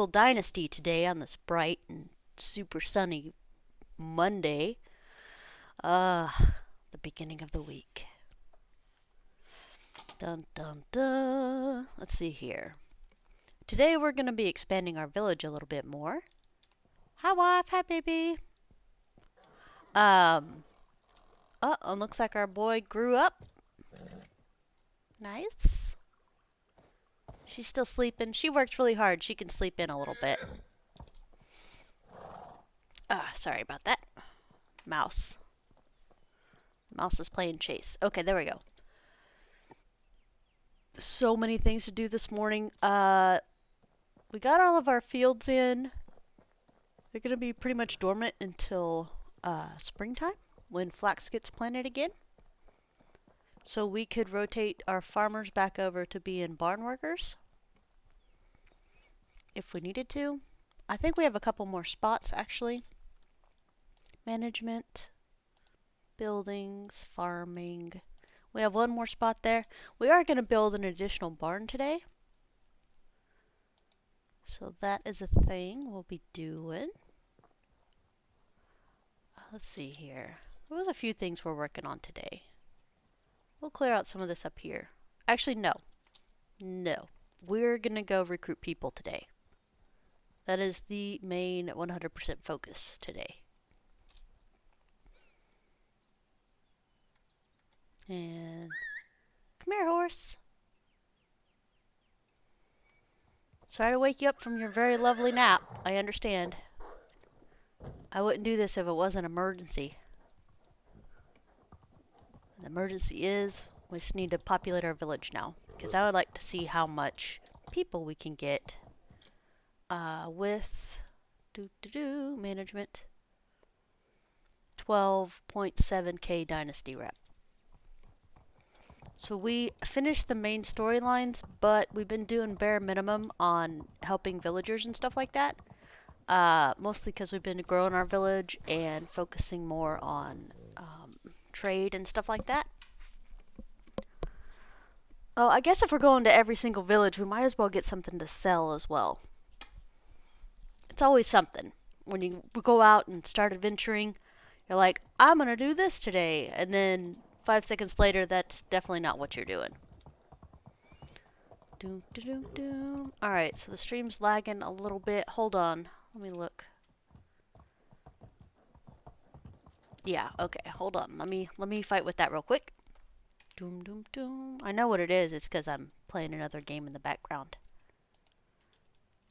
Dynasty today on this bright and super sunny Monday. Uh, the beginning of the week. Dun dun dun. Let's see here. Today we're going to be expanding our village a little bit more. Hi wife, hi baby. It looks like our boy grew up. Nice. She's still sleeping. She worked really hard. She can sleep in a little bit. Sorry about that. Mouse. Mouse is playing chase. Okay, there we go. So many things to do this morning. We got all of our fields in. They're going to be pretty much dormant until springtime when flax gets planted again. So we could rotate our farmers back over to being barn workers if we needed to. I think we have a couple more spots actually. Management, buildings, farming. We have one more spot there. We are going to build an additional barn today. So that is a thing we'll be doing. Let's see here. There was a few things we're working on today. We'll clear out some of this up here. Actually, no. No. We're going to go recruit people today. That is the main 100% focus today. And come here, horse. Sorry to wake you up from your very lovely nap. I understand. I wouldn't do this if it wasn't an emergency. The emergency is we just need to populate our village now, because I would like to see how much people we can get with management 12.7k Dynasty rep. So we finished the main storylines, but we've been doing bare minimum on helping villagers and stuff like that. Mostly because we've been growing our village and focusing more on trade and stuff like that. Oh, I guess if we're going to every single village, we might as well get something to sell as well. It's always something. When you go out and start adventuring, you're like, I'm going to do this today. And then 5 seconds later, that's definitely not what you're doing. Doom, doom, doom. Alright, so the stream's lagging a little bit. Hold on. Let me look. Yeah, okay, hold on. Let me fight with that real quick. Doom, doom, doom. I know what it is. It's because I'm playing another game in the background.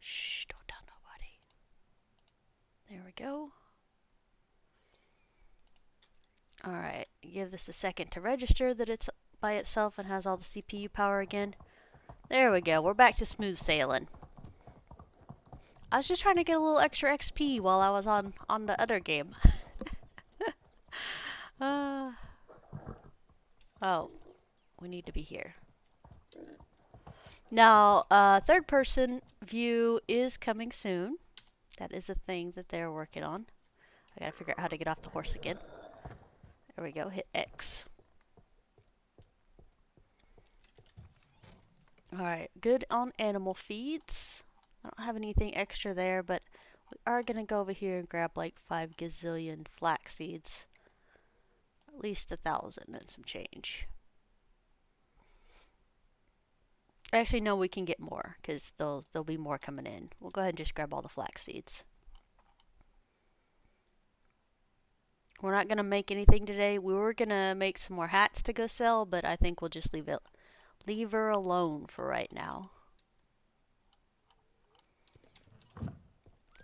Shh, don't tell nobody. There we go. Alright, give this a second to register that it's by itself and has all the CPU power again. There we go, we're back to smooth sailing. I was just trying to get a little extra XP while I was on the other game. Oh, we need to be here. Now, third person view is coming soon. That is a thing that they're working on. I gotta figure out how to get off the horse again. There we go, hit X. Alright, good on animal feeds. I don't have anything extra there, but we are going to go over here and grab like 5 gazillion flax seeds. At least 1,000 and some change. Actually, no, we can get more, because there'll be more coming in. We'll go ahead and just grab all the flax seeds. We're not going to make anything today. We were going to make some more hats to go sell, but I think we'll just leave her alone for right now.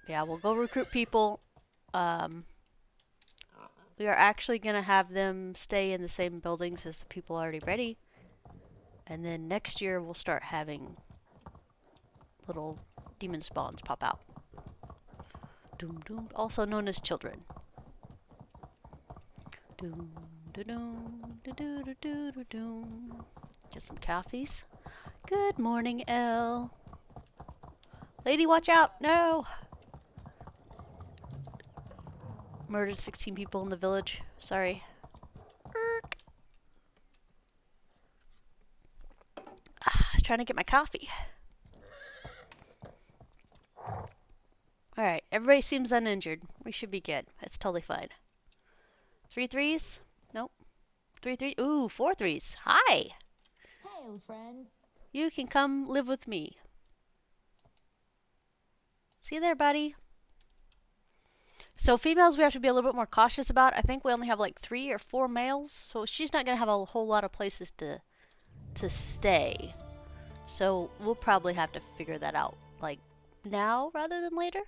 Yeah, we'll go recruit people. We are actually going to have them stay in the same buildings as the people already ready. And then next year we'll start having little demon spawns pop out. Doom, doom, also known as children. Doom, doom, doom, doom, doom, doom, doom. Get some coffees. Good morning, Elle. Lady, watch out! No! Murdered 16 people in the village. Sorry. I was trying to get my coffee. Alright, everybody seems uninjured. We should be good. It's totally fine. 3 threes? Nope. 3 3. Ooh, 4 threes. Hi! Hey, old friend. You can come live with me. See you there, buddy. So females we have to be a little bit more cautious about. I think we only have like 3 or 4 males, so she's not going to have a whole lot of places to stay. So we'll probably have to figure that out, like, now rather than later.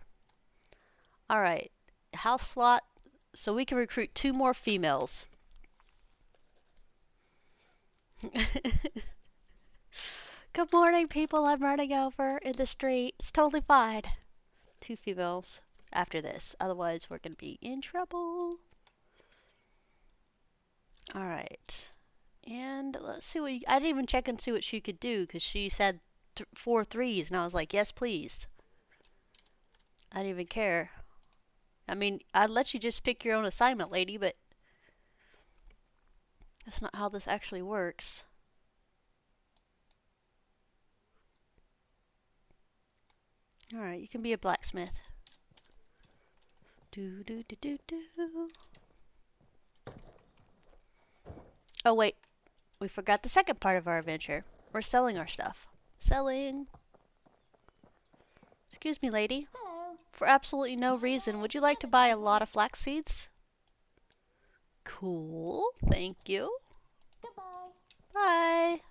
Alright, house slot. So we can recruit 2 more females. Good morning, people I'm running over in the street. It's totally fine. 2 females after this. Otherwise, we're going to be in trouble. Alright. And let's see what I didn't even check and see what she could do because she said 4 threes, and I was like, yes, please. I didn't even care. I mean, I'd let you just pick your own assignment, lady, but that's not how this actually works. Alright, you can be a blacksmith. Do do do do do. Oh wait, we forgot the second part of our adventure. We're selling our stuff. Selling. Excuse me, lady. Hello. For absolutely no reason, would you like to buy a lot of flax seeds? Cool, thank you. Goodbye. Bye.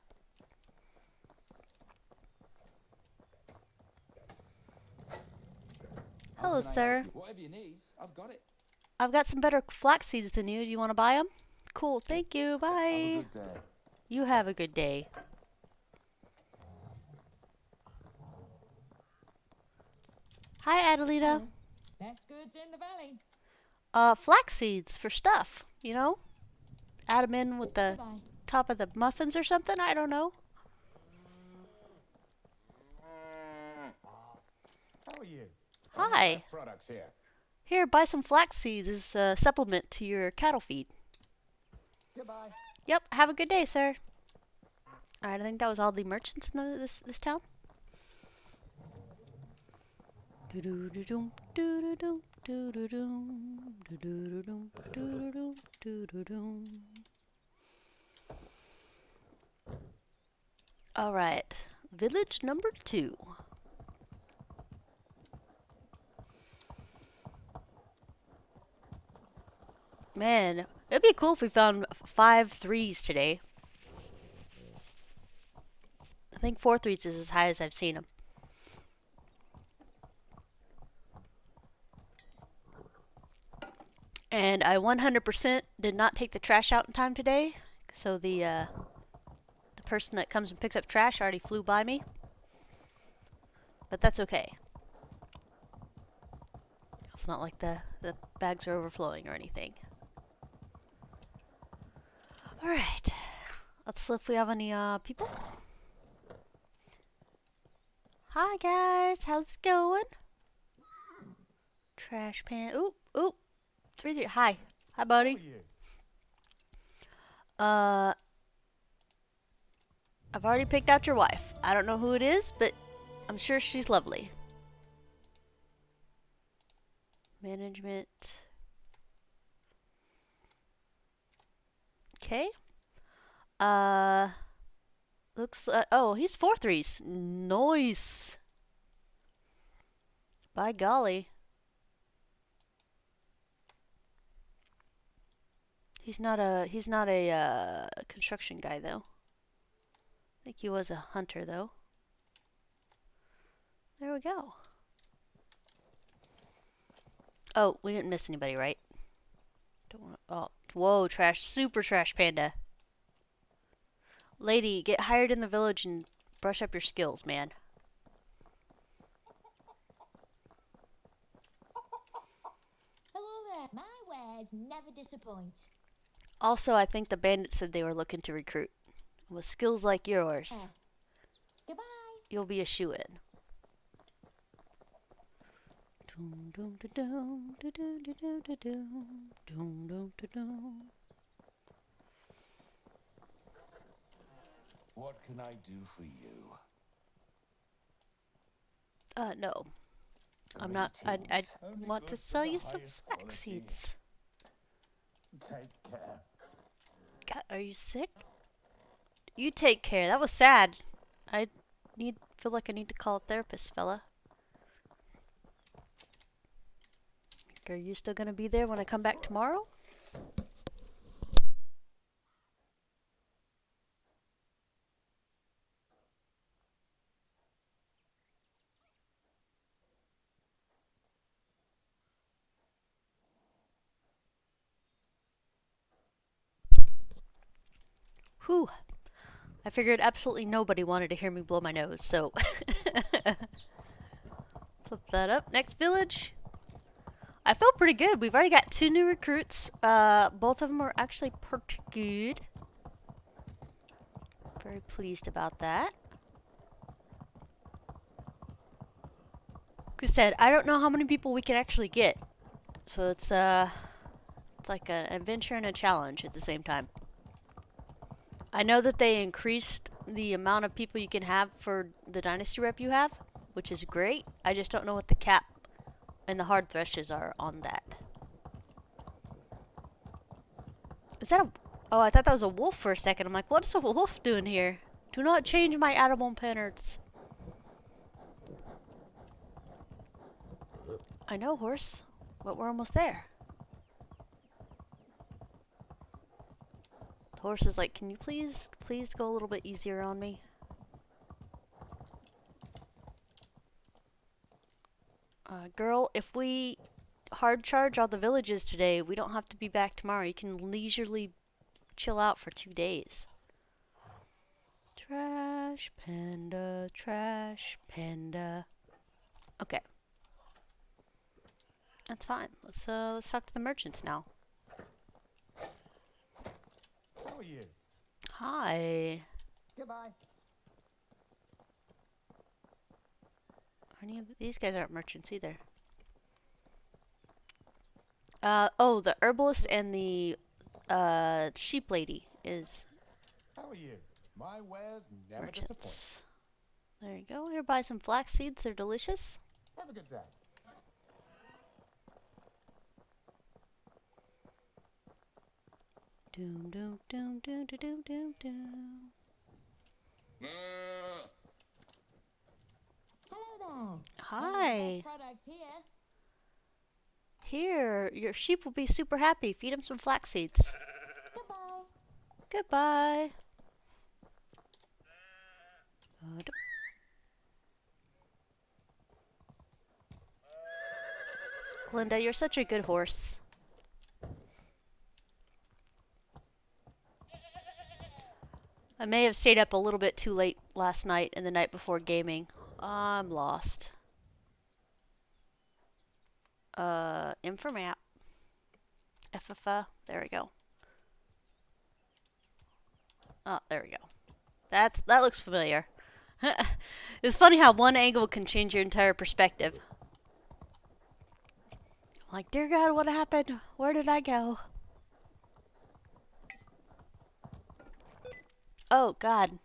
Hello, sir. Whatever you need, I've got it. I've got some better flax seeds than you. Do you want to buy them? Cool, thank you. Bye. Have a good day. You have a good day. Hi, Adelina. Hello. Best goods in the valley. Flax seeds for stuff, you know? Add them in with the Goodbye. top of the muffins or something? I don't know. How are you? Hi. Products here. Here, buy some flax seeds as a supplement to your cattle feed. Goodbye. Yep, have a good day, sir. Alright, I think that was all the merchants in this town. Do-do-do-doom, do-do-doom, do-do-doom, do-do-do-doom, do-do-doom, do-do-doom. Alright, village number 2. Man, it'd be cool if we found 5 threes today. I think 4 threes is as high as I've seen them. And I 100% did not take the trash out in time today, so the person that comes and picks up trash already flew by me. But that's okay. It's not like the bags are overflowing or anything. Alright. Let's see if we have any people. Hi guys, how's it going? Trash pan. Oop, oop. 3 3. Hi. Hi, buddy. I've already picked out your wife. I don't know who it is, but I'm sure she's lovely. Management. Okay. Looks oh, he's 4 threes. Nice. By golly. He's not a construction guy though. I think he was a hunter though. There we go. Oh, we didn't miss anybody, right? Don't want. Oh, whoa, trash! Super trash panda. Lady, get hired in the village and brush up your skills, man. Hello there. My wares never disappoint. Also, I think the bandits said they were looking to recruit. With skills like yours, Goodbye. you'll be a shoo-in. What can I do for you? No. I'm not. I Only want to goods of sell the you some highest flax quality. seeds. Take care. God, are you sick? You take care. That was sad. I feel like I need to call a therapist, fella. Are you still gonna be there when I come back tomorrow? Whew. I figured absolutely nobody wanted to hear me blow my nose, so flip that up. Next village. I feel pretty good. We've already got 2 new recruits. Both of them are actually pretty good. Very pleased about that. Like I said, I don't know how many people we can actually get. So it's like an adventure and a challenge at the same time. I know that they increased the amount of people you can have for the Dynasty rep you have, which is great. I just don't know what the cap and the hard threshes are on that. Is that a... Oh, I thought that was a wolf for a second. I'm like, what is a wolf doing here? Do not change my animal patterns. I know, horse, but we're almost there. The horse is like, can you please go a little bit easier on me? Girl, if we hard charge all the villages today, we don't have to be back tomorrow. You can leisurely chill out for 2 days. Trash panda, trash panda. Okay. That's fine. Let's talk to the merchants now. How are you? Hi. Goodbye. Any of these guys aren't merchants either. Oh, the herbalist and the sheep lady is How are you? My wares never disappoint. merchants. There you go. Here, buy some flax seeds. They're delicious. Have a good day. Doom doom doom doom doom doom doom doom. Hello there. Hi. Best products here. Here, your sheep will be super happy. Feed them some flax seeds. Goodbye. Goodbye. Linda, you're such a good horse. I may have stayed up a little bit too late last night and the night before gaming. I'm lost. Info map. FFA. There we go. Oh, there we go. That looks familiar. It's funny how one angle can change your entire perspective. I'm like, dear God, what happened? Where did I go? Oh, God.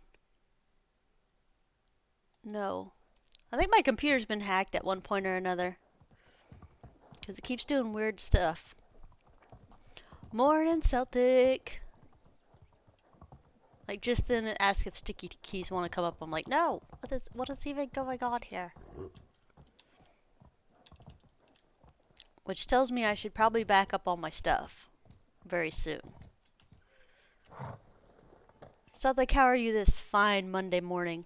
No. I think my computer's been hacked at one point or another. Because it keeps doing weird stuff. Morning, Celtic. Like, just then it asks if sticky keys want to come up. I'm like, no. What is even going on here? Which tells me I should probably back up all my stuff very soon. Celtic, how are you this fine Monday morning?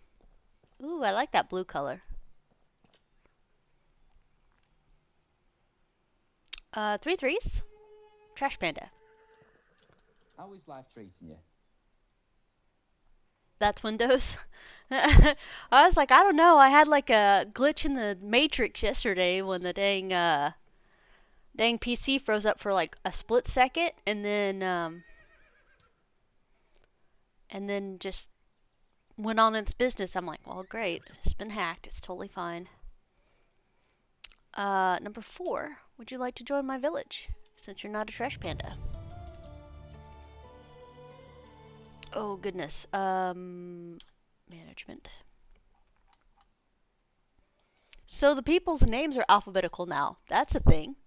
Ooh, I like that blue color. 3 threes. Trash panda. How is life treating you? That's Windows. I was like, I don't know. I had like a glitch in the Matrix yesterday when the dang PC froze up for like a split second, and then just went on its business. I'm like, well, great. It's been hacked. It's totally fine. Number 4. Would you like to join my village? Since you're not a trash panda. Oh, goodness. Management. So the people's names are alphabetical now. That's a thing.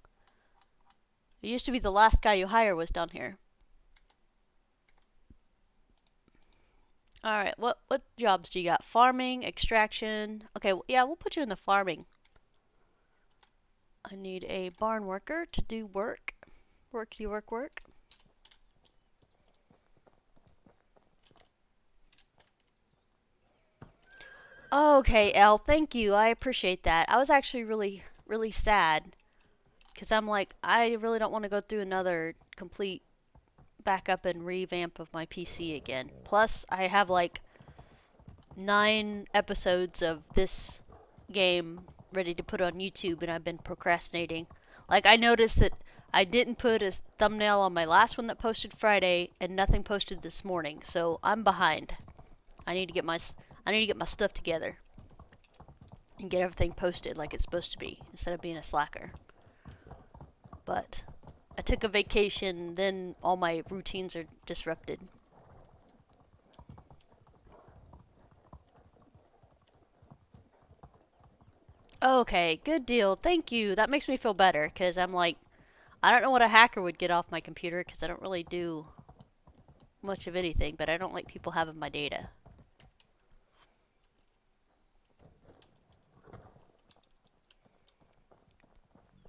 It used to be the last guy you hire was down here. Alright, what jobs do you got? Farming, extraction. Okay, yeah, we'll put you in the farming. I need a barn worker to do work. Workity work. Okay, Elle, thank you. I appreciate that. I was actually really sad. Because I'm like, I really don't want to go through another complete backup and revamp of my PC again. Plus, I have like 9 episodes of this game ready to put on YouTube, and I've been procrastinating. Like, I noticed that I didn't put a thumbnail on my last one that posted Friday, and nothing posted this morning, so I'm behind. I need to get my stuff together and get everything posted like it's supposed to be, instead of being a slacker. But I took a vacation, then all my routines are disrupted. Okay, good deal. Thank you. That makes me feel better, because I'm like, I don't know what a hacker would get off my computer, because I don't really do much of anything, but I don't like people having my data.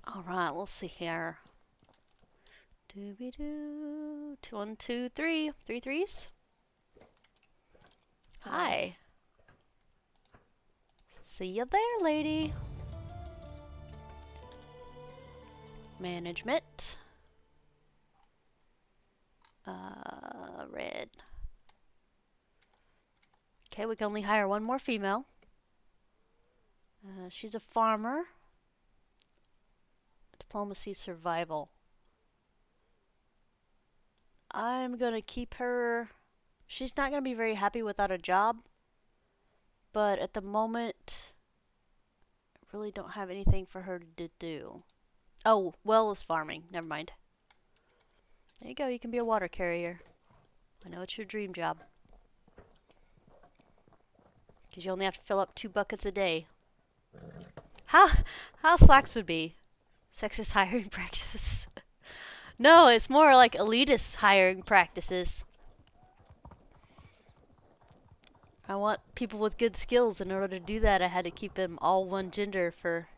Alright, let's see here. Doobie-doo. 1, 2, 3. 3 threes? Hi. See you there, lady. Management. Red. Okay, we can only hire one more female. She's a farmer. Diplomacy, survival. I'm gonna keep her. She's not gonna be very happy without a job. But at the moment, I really don't have anything for her to do. Oh, well is farming. Never mind. There you go, you can be a water carrier. I know it's your dream job. Because you only have to fill up 2 buckets a day. How slacks would be? Sexist hiring practices. No, it's more like elitist hiring practices. I want people with good skills. In order to do that, I had to keep them all one gender for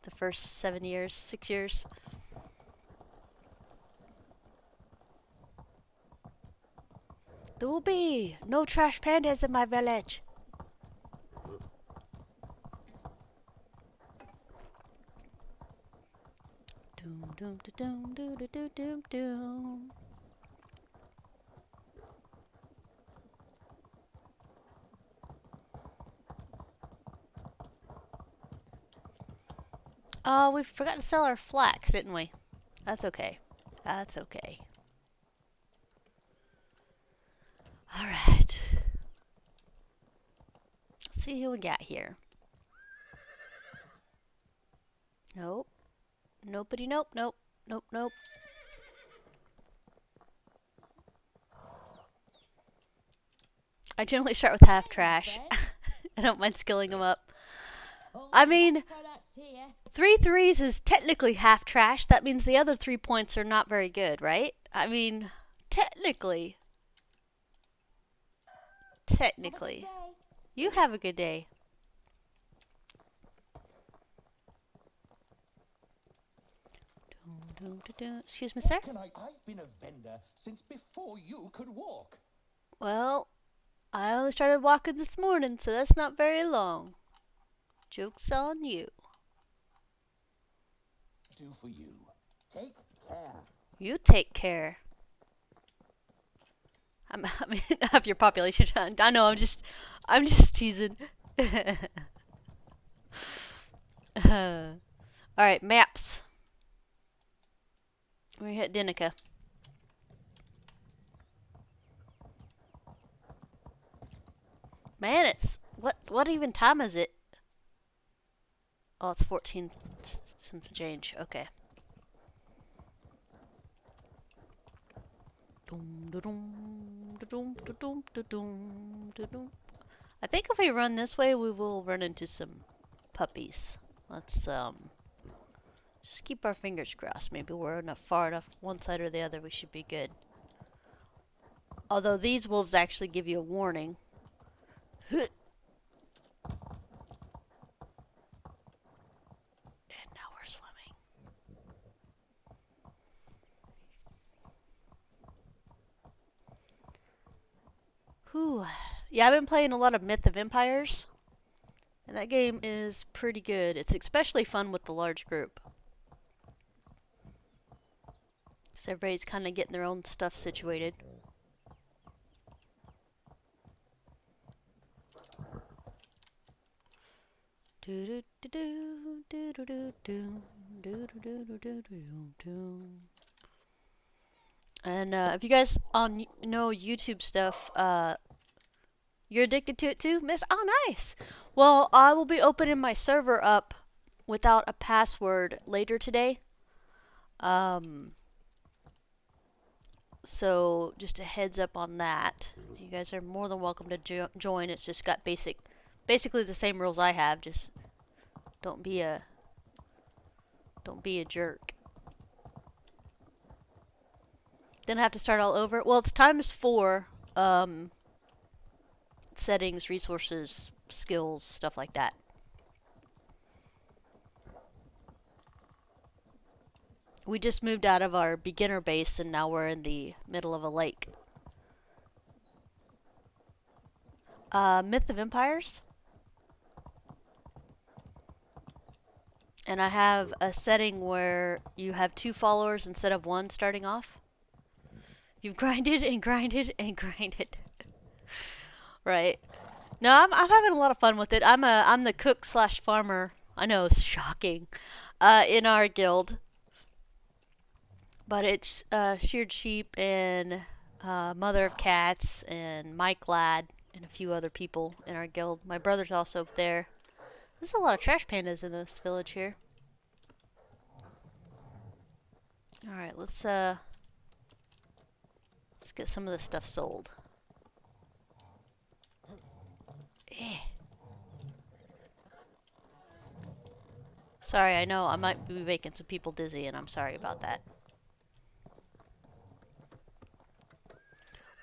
the first 7 years, 6 years. There will be no trash pandas in my village. Doom doom da doom doo doo doo doom doom. Oh, we forgot to sell our flax, didn't we? That's okay. That's okay. Alright. Let's see who we got here. Nope. Nobody, nope. I generally start with half trash. I don't mind skilling them up. I mean, 3 threes is technically half trash. That means the other 3 points are not very good, right? I mean, technically. You have a good day. Excuse me, sir? I've been a vendor since before you could walk. Well, I only started walking this morning, so that's not very long. Joke's on you. Do for you. Take care. You take care. I mean, of your population. I know. I'm just teasing. All right, maps. We hit Dinica. Man, it's what even time is it? Oh, it's 14 some change. Okay. I think if we run this way, we will run into some puppies. Let's just keep our fingers crossed. Maybe we're far enough one side or the other, we should be good. Although these wolves actually give you a warning. And now we're swimming. Whew. Yeah, I've been playing a lot of Myth of Empires. And that game is pretty good. It's especially fun with the large group. So everybody's kind of getting their own stuff situated. And if you guys know YouTube stuff, you're addicted to it too, Miss? Oh, nice. Well, I will be opening my server up without a password later today. So just a heads up on that. You guys are more than welcome to join. It's just got basically the same rules I have. Just don't be a jerk. Then I have to start all over. Well, it's ×4. Settings, resources, skills, stuff like that. We just moved out of our beginner base and now we're in the middle of a lake. Myth of Empires. And I have a setting where you have 2 followers instead of 1 starting off. You've grinded and grinded and grinded. Right. No, I'm having a lot of fun with it. I'm the cook / farmer. I know, it's shocking. In our guild. But it's sheared sheep and mother of cats and Mike Ladd and a few other people in our guild. My brother's also up there. There's a lot of trash pandas in this village here. Alright, let's get some of this stuff sold. Sorry, I know I might be making some people dizzy, and I'm sorry about that.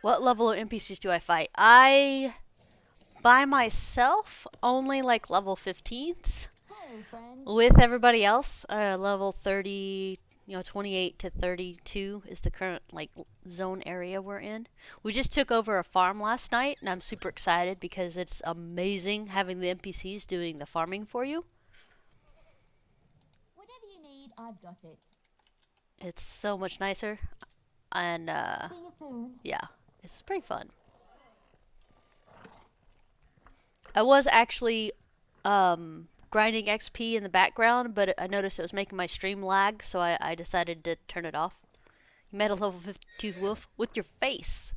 What level of NPCs do I fight? By myself, only like level 15s. Hello, friend. With everybody else, level 30, 28 to 32 is the current like zone area we're in. We just took over a farm last night, and I'm super excited because it's amazing having the NPCs doing the farming for you. Whatever you need, I've got it. It's so much nicer, and See you soon. yeah, it's pretty fun. I was actually grinding XP in the background, but I noticed it was making my stream lag, so I decided to turn it off. You met a level 52 wolf with your face.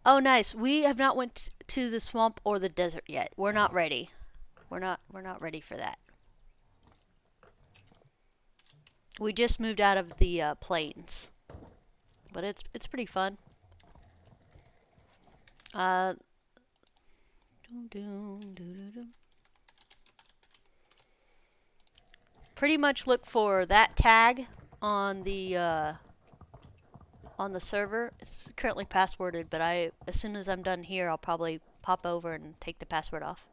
Oh, nice. We have not went to the swamp or the desert yet. We're not ready. We're not ready for that. We just moved out of the plains, but it's pretty fun. Pretty much look for that tag on the server. It's currently passworded, but as soon as I'm done here, I'll probably pop over and take the password off.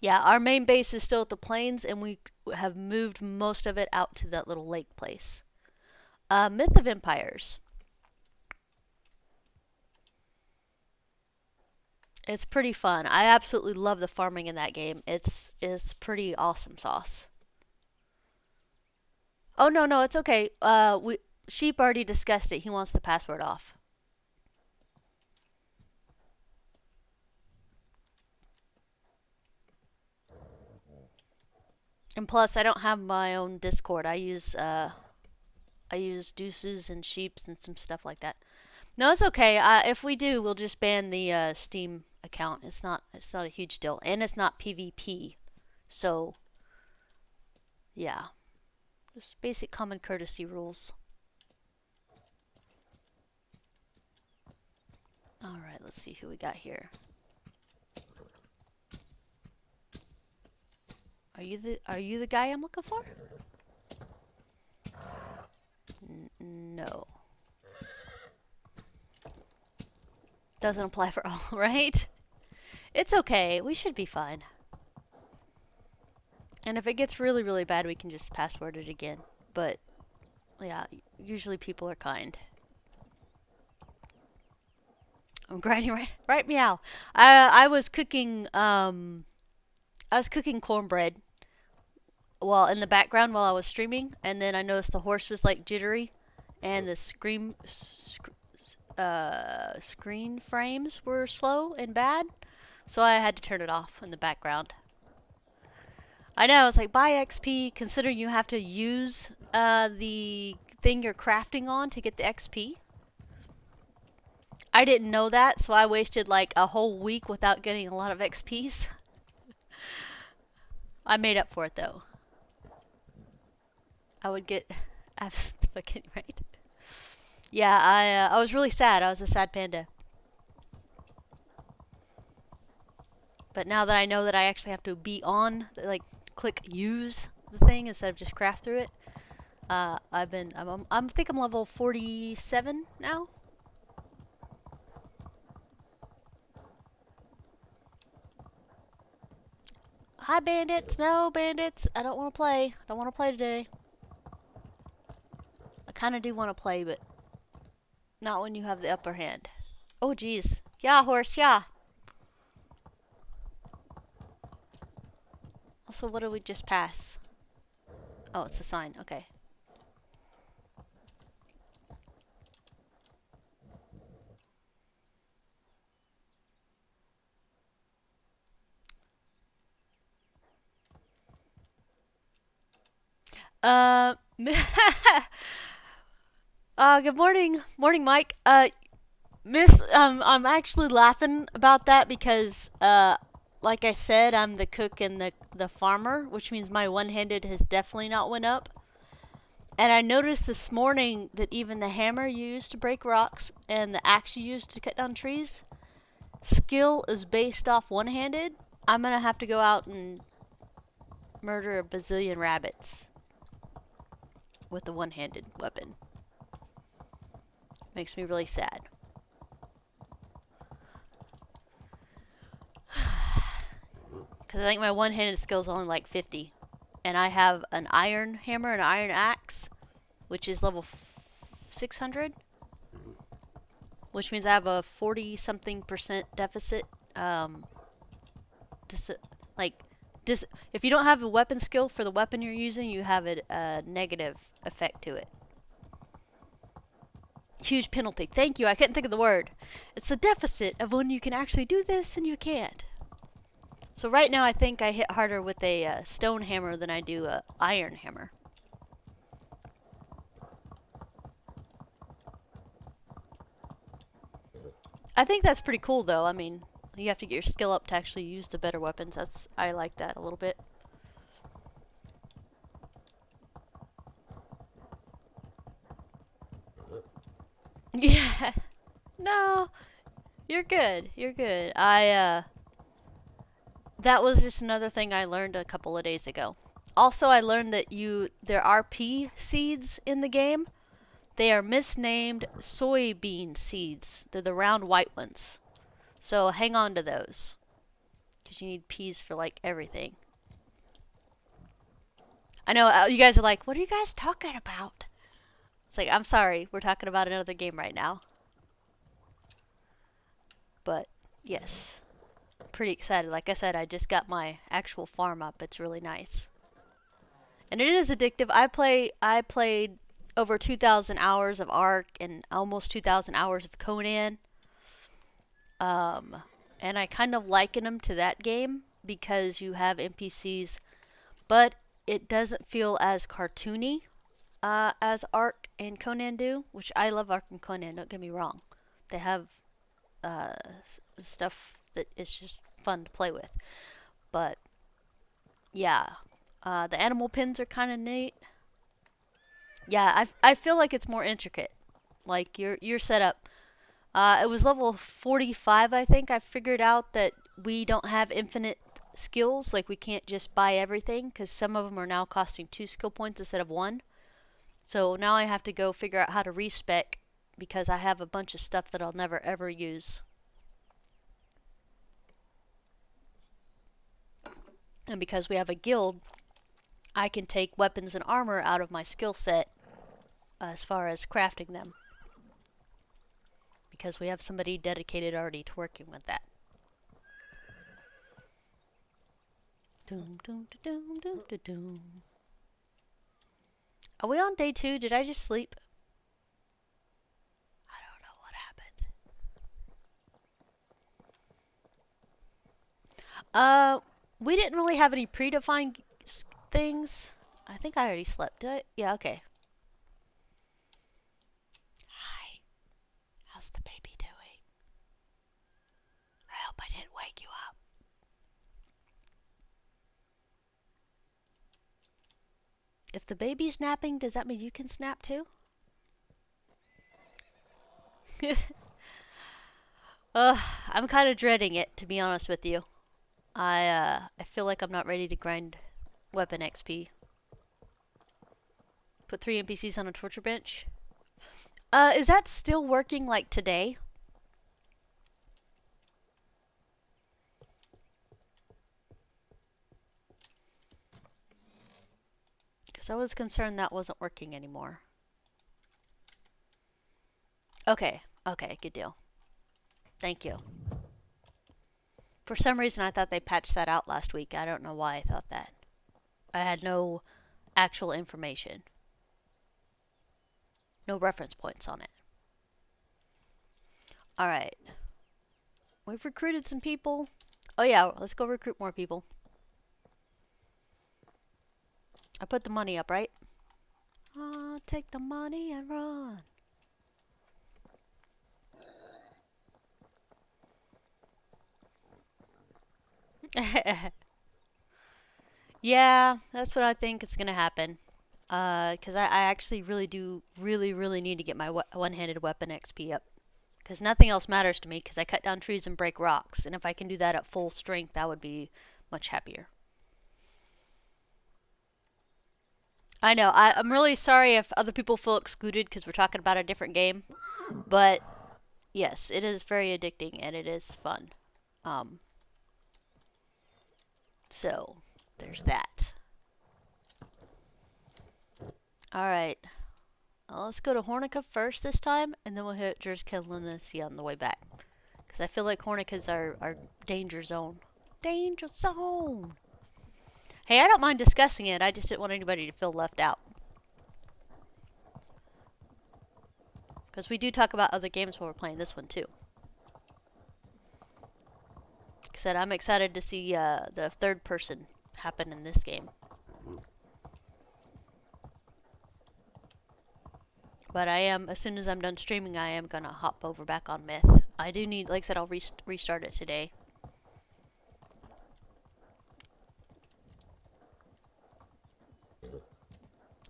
Yeah, our main base is still at the plains, and we have moved most of it out to that little lake place. Myth of Empires. It's pretty fun. I absolutely love the farming in that game. It's pretty awesome sauce. Oh no, it's okay. Sheep already discussed it. He wants the password off. And plus, I don't have my own Discord. I use Deuces and Sheeps and some stuff like that. No, it's okay. If we do, we'll just ban the Steam account. It's not a huge deal, and it's not PvP. So, yeah, just basic common courtesy rules. All right, let's see who we got here. Are you the guy I'm looking for? No. Doesn't apply for all, right? It's okay. We should be fine. And if it gets really, really bad, we can just password it again. But, yeah, usually people are kind. I'm grinding right meow. I was cooking cornbread while in the background while I was streaming, and then I noticed the horse was like jittery, and the screen frames were slow and bad, so I had to turn it off in the background. I know, it's like buy XP considering you have to use the thing you're crafting on to get the XP. I didn't know that, so I wasted like a whole week without getting a lot of XPs. I made up for it though. I would get fucking right. Yeah, I was really sad. I was a sad panda. But now that I know that I actually have to be on, like, click use the thing instead of just craft through it, I think I'm level 47 now. Hi bandits, no bandits. I don't want to play. I don't want to play today. I kind of do want to play, but not when you have the upper hand. Oh jeez. Yeah, horse, yeah. Also, what did we just pass? Oh, it's a sign. Okay. Good morning. Morning, Mike. I'm actually laughing about that because, like I said, I'm the cook and the farmer, which means my one-handed has definitely not went up. And I noticed this morning that even the hammer you used to break rocks and the axe you used to cut down trees, skill is based off one-handed. I'm gonna have to go out and murder a bazillion rabbits with the one-handed weapon. Makes me really sad. Because I think my one-handed skill is only like 50. And I have an iron hammer and an iron axe, which is level 600. Which means I have a 40-something% deficit. If you don't have a weapon skill for the weapon you're using, you have a negative effect to it. Huge penalty. Thank you. I couldn't think of the word. It's a deficit of when you can actually do this and you can't. So right now I think I hit harder with a stone hammer than I do a iron hammer. I think that's pretty cool though. I mean, you have to get your skill up to actually use the better weapons. I like that a little bit. Yeah. No. You're good. You're good. That was just another thing I learned a couple of days ago. Also, I learned that there are pea seeds in the game. They are misnamed soybean seeds. They're the round white ones. So hang on to those. Because you need peas for like everything. I know you guys are like, what are you guys talking about? It's like, I'm sorry, we're talking about another game right now. But, yes. Pretty excited. Like I said, I just got my actual farm up. It's really nice. And it is addictive. I played over 2,000 hours of Ark and almost 2,000 hours of Conan. And I kind of liken them to that game because you have NPCs, but it doesn't feel as cartoony as Ark and Conan do, which I love Ark and Conan, don't get me wrong. They have stuff that is just fun to play with. But, yeah. The animal pins are kind of neat. Yeah, I feel like it's more intricate. Like, your setup. It was level 45, I think. I figured out that we don't have infinite skills. Like, we can't just buy everything because some of them are now costing 2 skill points instead of 1. So now I have to go figure out how to respec because I have a bunch of stuff that I'll never ever use. And because we have a guild, I can take weapons and armor out of my skill set as far as crafting them. Because we have somebody dedicated already to working with that. Doom, doom, doom, doom, doom, doom. Are we on day 2? Did I just sleep? I don't know what happened. We didn't really have any predefined things. I think I already slept. Did I? Yeah, okay. Hi. How's the baby doing? I hope I didn't wake you up. If the baby's napping, does that mean you can snap too? I'm kind of dreading it, to be honest with you. I feel like I'm not ready to grind weapon XP. Put 3 NPCs on a torture bench. Is that still working like today? Because I was concerned that wasn't working anymore. Okay, okay, good deal. Thank you. For some reason I thought they patched that out last week. I don't know why I thought that. I had no actual information. No reference points on it. Alright. We've recruited some people. Oh yeah, let's go recruit more people. I put the money up, right? Take the money and run. Yeah, that's what I think is gonna happen. Because I actually really do really need to get my one-handed weapon XP up. Because nothing else matters to me because I cut down trees and break rocks. And if I can do that at full strength, I would be much happier. I know, I'm really sorry if other people feel excluded because we're talking about a different game. But, yes, it is very addicting and it is fun. So, there's that. Alright. Let's go to Hornica first this time, and then we'll hit Dynasty on the way back. Because I feel like Hornica's our danger zone. Danger zone! Hey, I don't mind discussing it, I just didn't want anybody to feel left out. Because we do talk about other games while we're playing this one too. Like I said, I'm excited to see the third person happen in this game. But I am, as soon as I'm done streaming, I am going to hop over back on Myth. I do need, like I said, I'll restart it today.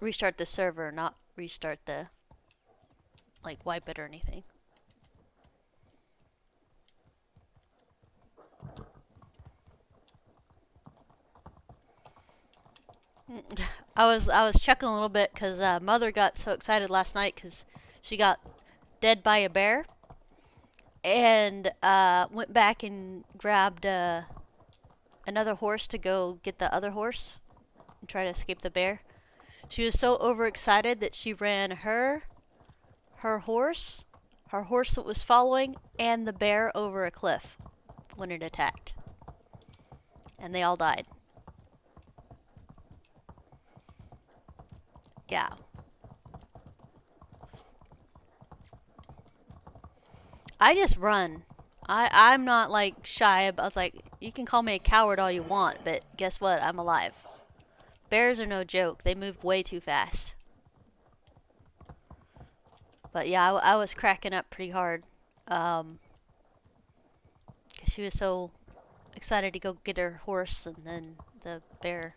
Restart the server, not restart the, like, wipe it or anything. I was chuckling a little bit because Mother got so excited last night because she got dead by a bear, and went back and grabbed another horse to go get the other horse and try to escape the bear. She was so overexcited that she ran her horse that was following, and the bear over a cliff when it attacked, and they all died. Yeah. I just run. I'm not like shy. I was like, you can call me a coward all you want, but guess what? I'm alive. Bears are no joke. They move way too fast. But yeah, I was cracking up pretty hard. Because she was so excited to go get her horse, and then the bear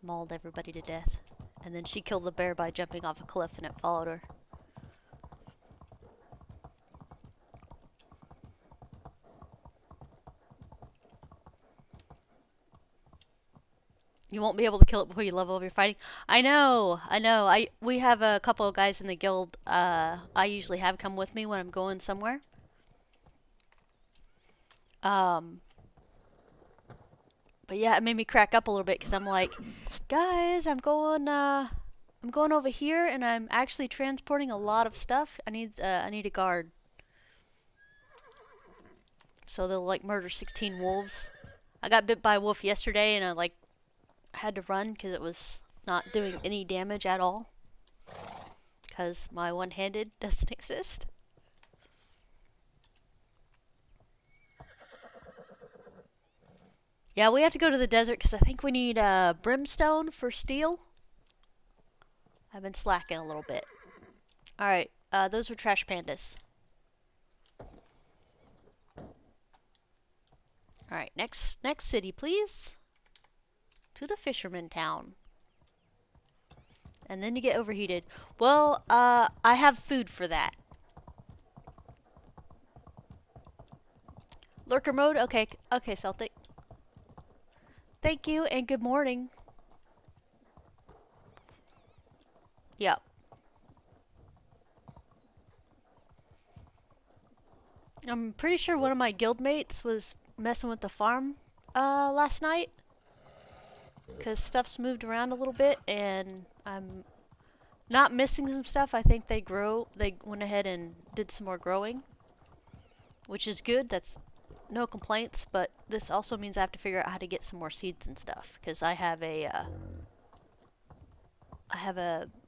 mauled everybody to death. And then she killed the bear by jumping off a cliff, and it followed her. You won't be able to kill it before you level up your fighting. I know, I know. We have a couple of guys in the guild. I usually have come with me when I'm going somewhere. But yeah, it made me crack up a little bit because I'm like, guys, I'm going over here and I'm actually transporting a lot of stuff. I need a guard. So they'll like murder 16 wolves. I got bit by a wolf yesterday and I like had to run because it was not doing any damage at all. Because my one-handed doesn't exist. Yeah, we have to go to the desert because I think we need brimstone for steel. I've been slacking a little bit. Alright, those were trash pandas. Alright, next city, please. To the fisherman town. And then you get overheated. Well, I have food for that. Lurker mode? Okay, Celtic. Thank you and good morning. Yep. I'm pretty sure one of my guildmates was messing with the farm last night. Because stuff's moved around a little bit and I'm not missing some stuff. I think they went ahead and did some more growing. Which is good. That's no complaints, but this also means I have to figure out how to get some more seeds and stuff because I have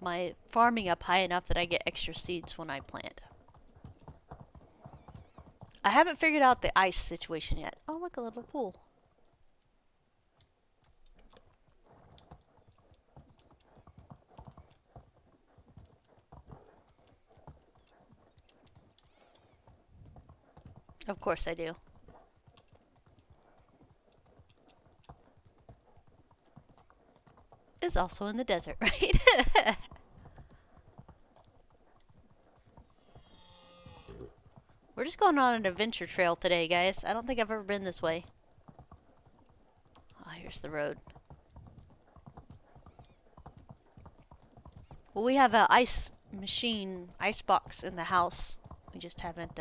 my farming up high enough that I get extra seeds when I plant. I haven't figured out the ice situation yet. Oh, look, a little pool. Of course I do. Is also in the desert, right? We're just going on an adventure trail today, guys. I don't think I've ever been this way. Oh, here's the road. Well, we have a ice box in the house. We just haven't,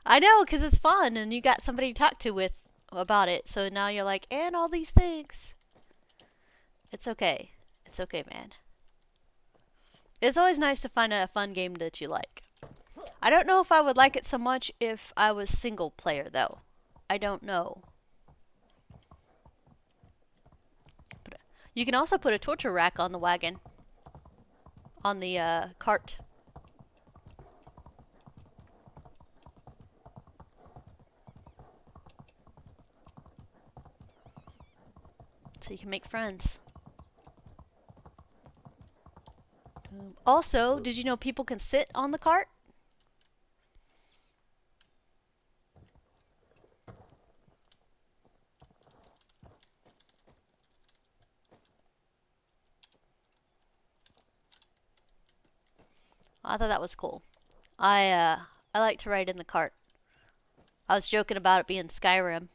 I know, because it's fun, and you got somebody to talk to with about it. So now you're like, and all these things. It's okay. It's okay, man. It's always nice to find a fun game that you like. I don't know if I would like it so much if I was single player, though. I don't know. You can also put a torture rack on the wagon. On the cart. So you can make friends. Also, did you know people can sit on the cart? I thought that was cool. I like to ride in the cart. I was joking about it being Skyrim.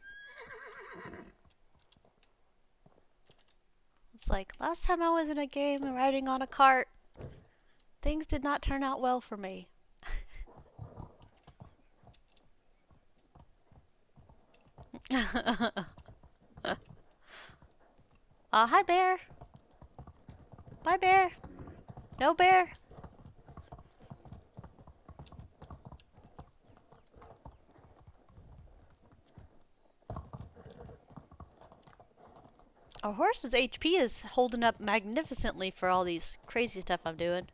It's like, last time I was in a game riding on a cart, things did not turn out well for me. Hi, bear. Bye, bear. No, bear. Our horse's HP is holding up magnificently for all these crazy stuff I'm doing.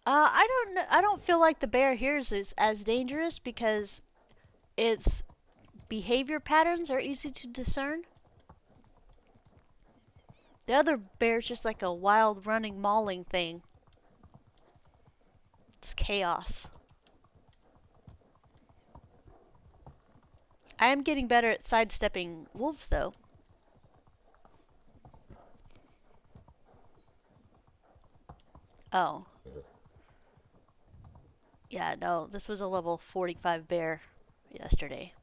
I don't feel like the bear here is as dangerous because its behavior patterns are easy to discern. The other bear's just like a wild running mauling thing. It's chaos. I am getting better at sidestepping wolves though. Oh. Yeah, no, this was a level 45 bear yesterday.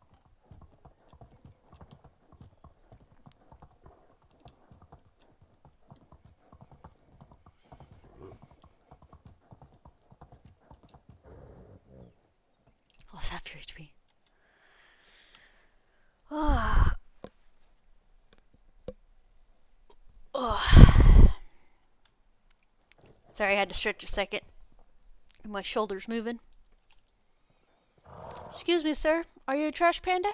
Lost half your HP. Oh. Oh. Sorry, I had to stretch a second. My shoulder's moving. Excuse me, sir. Are you a trash panda?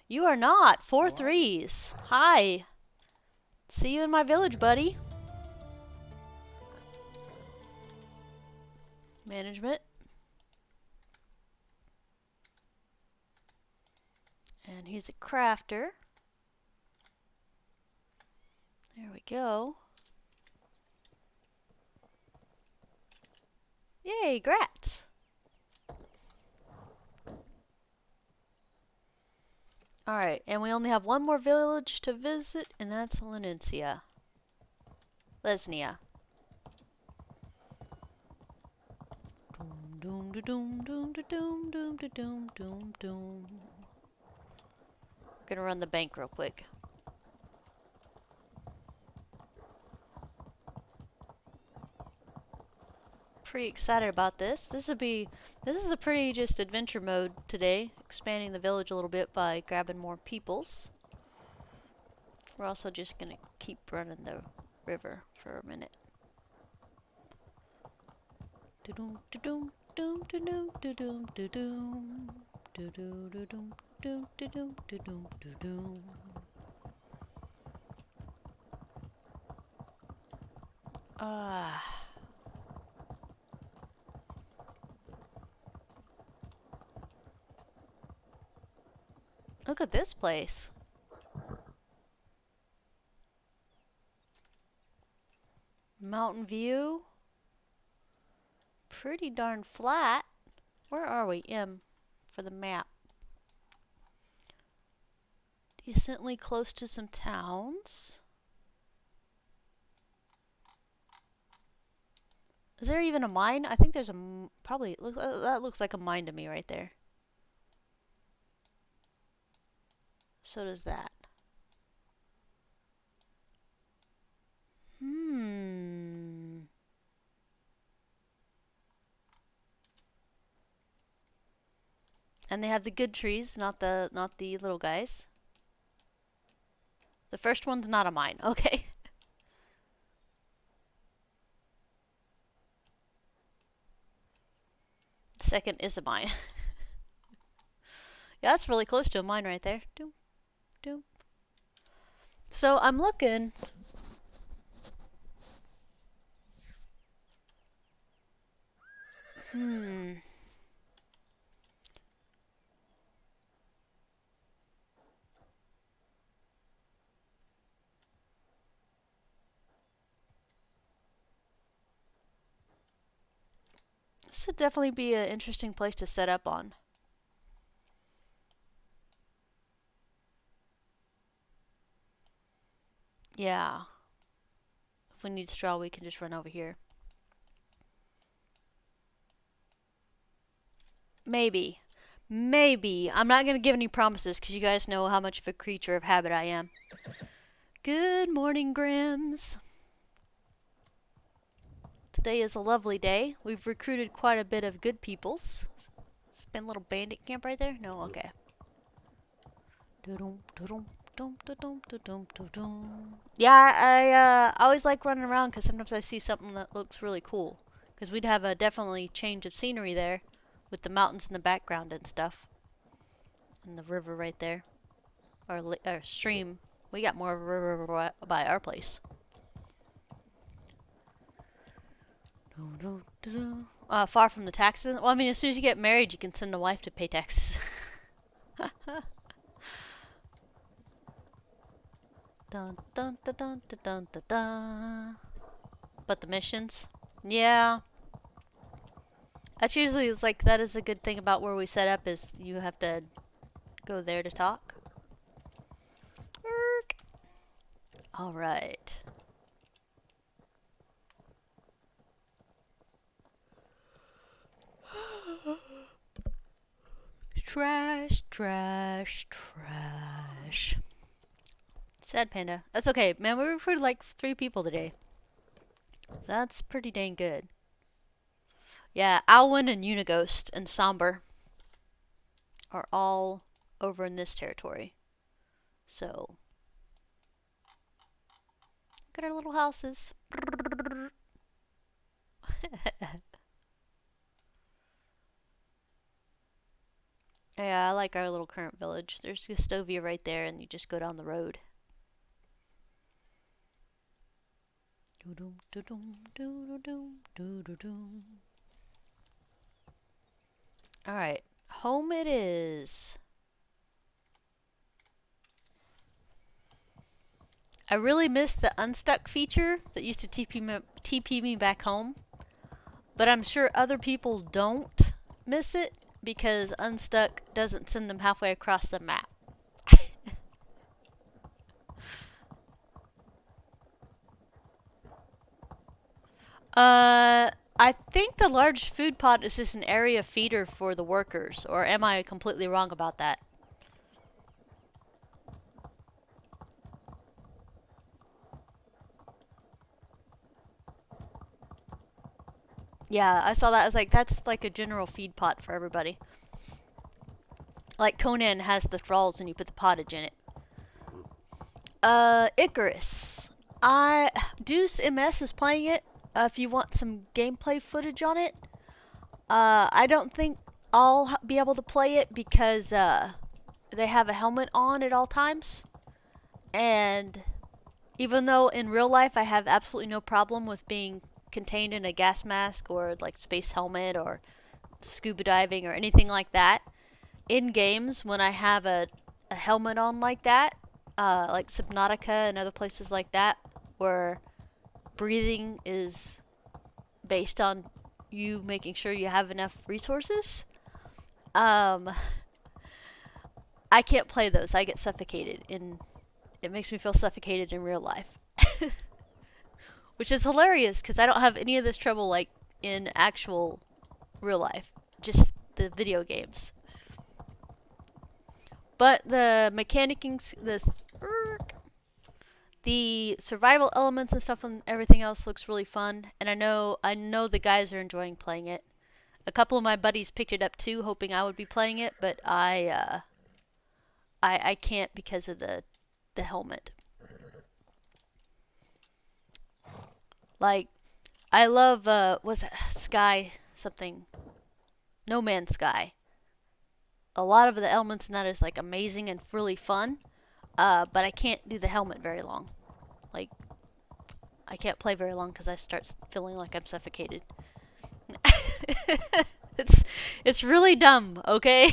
You are not. 4 threes. Hi. See you in my village, buddy. Management. And he's a crafter. There we go. Yay, grats. Alright, and we only have one more village to visit, and that's Lesnia. Doom doom doom doom doom doom doom doom doom. Gonna run the bank real quick. Pretty excited about this. This is a pretty just adventure mode today, expanding the village a little bit by grabbing more peoples. We're also just gonna keep running the river for a minute. Do-doom, do-doom, doom, do-doom, do-doom, do-doom, do-doo, do-doom, doom, do-doom, do-doom, do-doom. Look at this place. Mountain view. Pretty darn flat. Where are we? M for the map. Decently close to some towns. Is there even a mine? I think there's a probably that looks like a mine to me right there. So does that. And they have the good trees, not the little guys. The first one's not a mine. Okay. The second is a mine. Yeah, that's really close to a mine right there. Doom, doom. So I'm looking. This would definitely be an interesting place to set up on. Yeah. If we need straw, we can just run over here. Maybe. Maybe. I'm not going to give any promises because you guys know how much of a creature of habit I am. Good morning, Grims. Today is a lovely day. We've recruited quite a bit of good peoples. Spin a little bandit camp right there? No? Okay. Yeah, I always like running around because sometimes I see something that looks really cool. Because we'd have a definitely change of scenery there with the mountains in the background and stuff. And the river right there. Or stream. We got more of a river by our place. Far from the taxes. Well, I mean, as soon as you get married, you can send the wife to pay taxes. Dun, dun, dun, dun, dun, dun, dun, dun. But the missions? Yeah. That's usually, it's like, that is a good thing about where we set up, is you have to go there to talk. Alright. Trash, trash, trash. Sad Panda. That's okay, man. We recruited like 3 people today. That's pretty dang good. Yeah, Alwyn and Unighost and Somber are all over in this territory. So, look at our little houses. Yeah, I like our little current village. There's Gustovia right there, and you just go down the road. Alright, home it is. I really miss the unstuck feature that used to TP me back home. But I'm sure other people don't miss it because unstuck doesn't send them halfway across the map. I think the large food pot is just an area feeder for the workers, or am I completely wrong about that? Yeah, I saw that. I was like, that's like a general feed pot for everybody. Like Conan has the thralls and you put the pottage in it. Icarus. Deuce MS is playing it. If you want some gameplay footage on it. I don't think I'll be able to play it because they have a helmet on at all times. And even though in real life I have absolutely no problem with being contained in a gas mask or like space helmet or scuba diving or anything like that, in games when I have a helmet on like that, like Subnautica and other places like that, where breathing is based on you making sure you have enough resources, I can't play those. I get suffocated it makes me feel suffocated in real life. Which is hilarious because I don't have any of this trouble like in actual real life, just the video games. But the the survival elements and stuff and everything else looks really fun, and I know the guys are enjoying playing it. A couple of my buddies picked it up too, hoping I would be playing it, but I can't because of the helmet. Like, I love, what's it? Sky something. No Man's Sky. A lot of the elements in that is, like, amazing and really fun. But I can't do the helmet very long. Like, I can't play very long because I start feeling like I'm suffocated. It's really dumb, okay?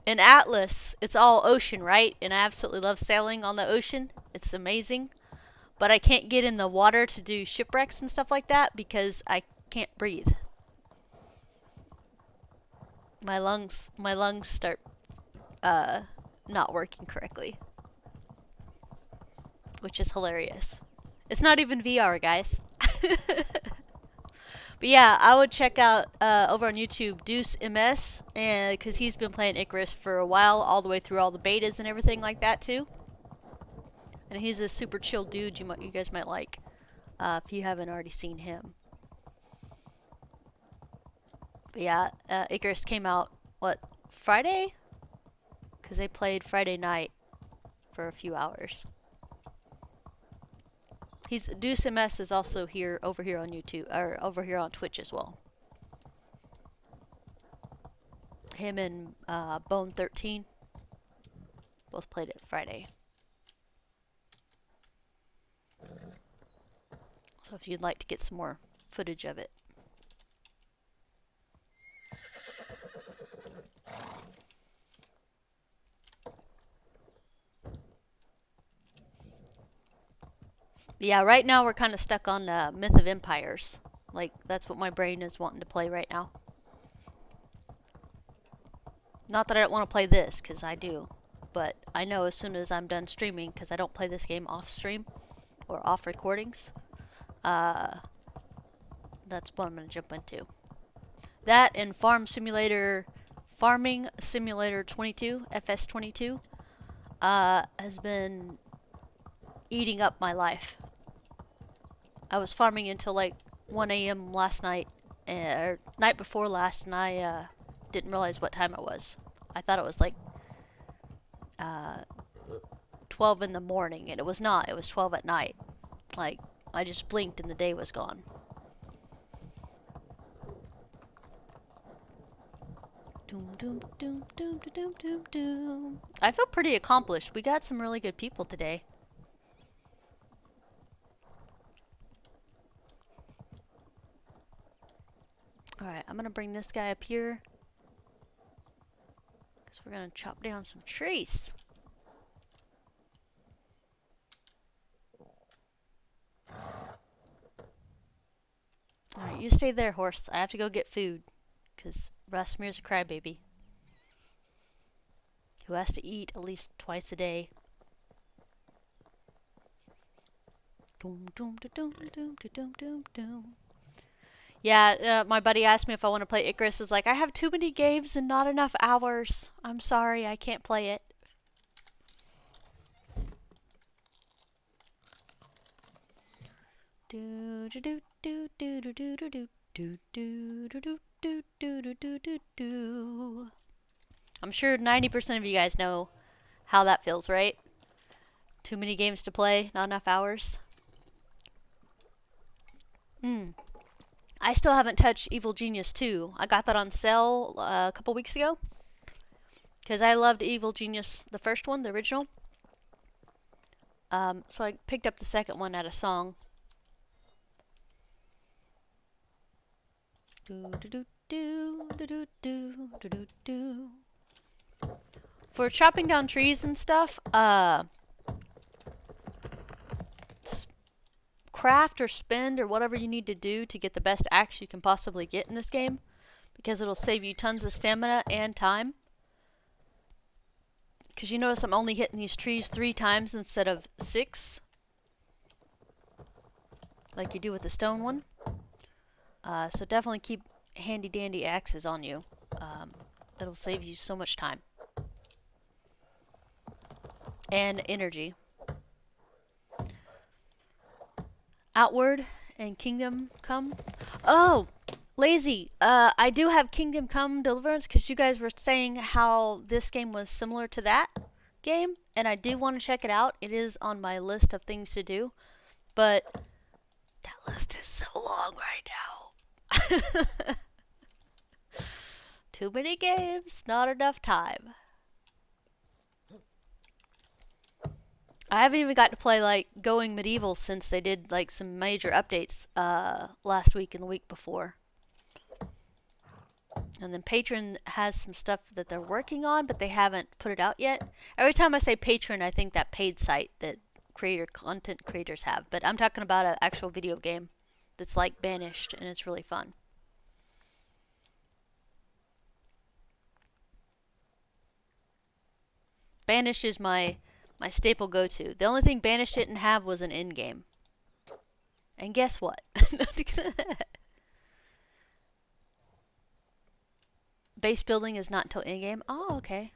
In Atlas, it's all ocean, right? And I absolutely love sailing on the ocean. It's amazing. But I can't get in the water to do shipwrecks and stuff like that because I can't breathe. My lungs start not working correctly. Which is hilarious. It's not even VR, guys. But yeah, I would check out over on YouTube Deuce MS, because he's been playing Icarus for a while, all the way through all the betas and everything like that too. And he's a super chill dude you guys might like if you haven't already seen him. But yeah, Icarus came out Friday? Because they played Friday night for a few hours. Deuce MS is also over here on YouTube, or over here on Twitch as well. Him and Bone13 both played it Friday. So if you'd like to get some more footage of it. Yeah, right now we're kind of stuck on Myth of Empires. Like, that's what my brain is wanting to play right now. Not that I don't want to play this, because I do. But I know as soon as I'm done streaming, because I don't play this game off stream or off recordings, that's what I'm going to jump into. That and Farming Simulator 22, FS22, has been eating up my life. I was farming until like 1 a.m. last night, or night before last, and I didn't realize what time it was. I thought it was like 12 in the morning, and it was not. It was 12 at night. Like, I just blinked and the day was gone. Doom, doom, doom, doom, doom, doom, doom. I feel pretty accomplished. We got some really good people today. Alright, I'm gonna bring this guy up here, because we're gonna chop down some trees. Alright, you stay there, horse. I have to go get food, because Rasmir's a crybaby who has to eat at least twice a day. Doom, doom, doom, doom, doom, doom, doom. Yeah, my buddy asked me if I want to play Icarus. Is like, I have too many games and not enough hours. I'm sorry, I can't play it. Do do do do do do do do do do do do do do do do do do. I'm sure 90% of you guys know how that feels, right? Too many games to play, not enough hours. I still haven't touched Evil Genius 2. I got that on sale a couple weeks ago, because I loved Evil Genius, the first one, the original. So I picked up the second one at a song. Do do do do do do do do do. For chopping down trees and stuff, craft or spend or whatever you need to do to get the best axe you can possibly get in this game, because it'll save you tons of stamina and time. Because you notice I'm only hitting these trees 3 times instead of 6, like you do with the stone one. So definitely keep handy dandy axes on you. It'll save you so much time and energy. Outward and Kingdom Come. Oh, Lazy. I do have Kingdom Come Deliverance, because you guys were saying how this game was similar to that game, and I do want to check it out. It is on my list of things to do, but that list is so long right now. Too many games, not enough time. I haven't even got to play like Going Medieval since they did like some major updates last week and the week before. And then Patron has some stuff that they're working on, but they haven't put it out yet. Every time I say Patron, I think that paid site that content creators have. But I'm talking about an actual video game that's like Banished, and it's really fun. Banished is my staple go-to. The only thing Banished didn't have was an end game. And guess what? Base building is not until end game. Oh, okay.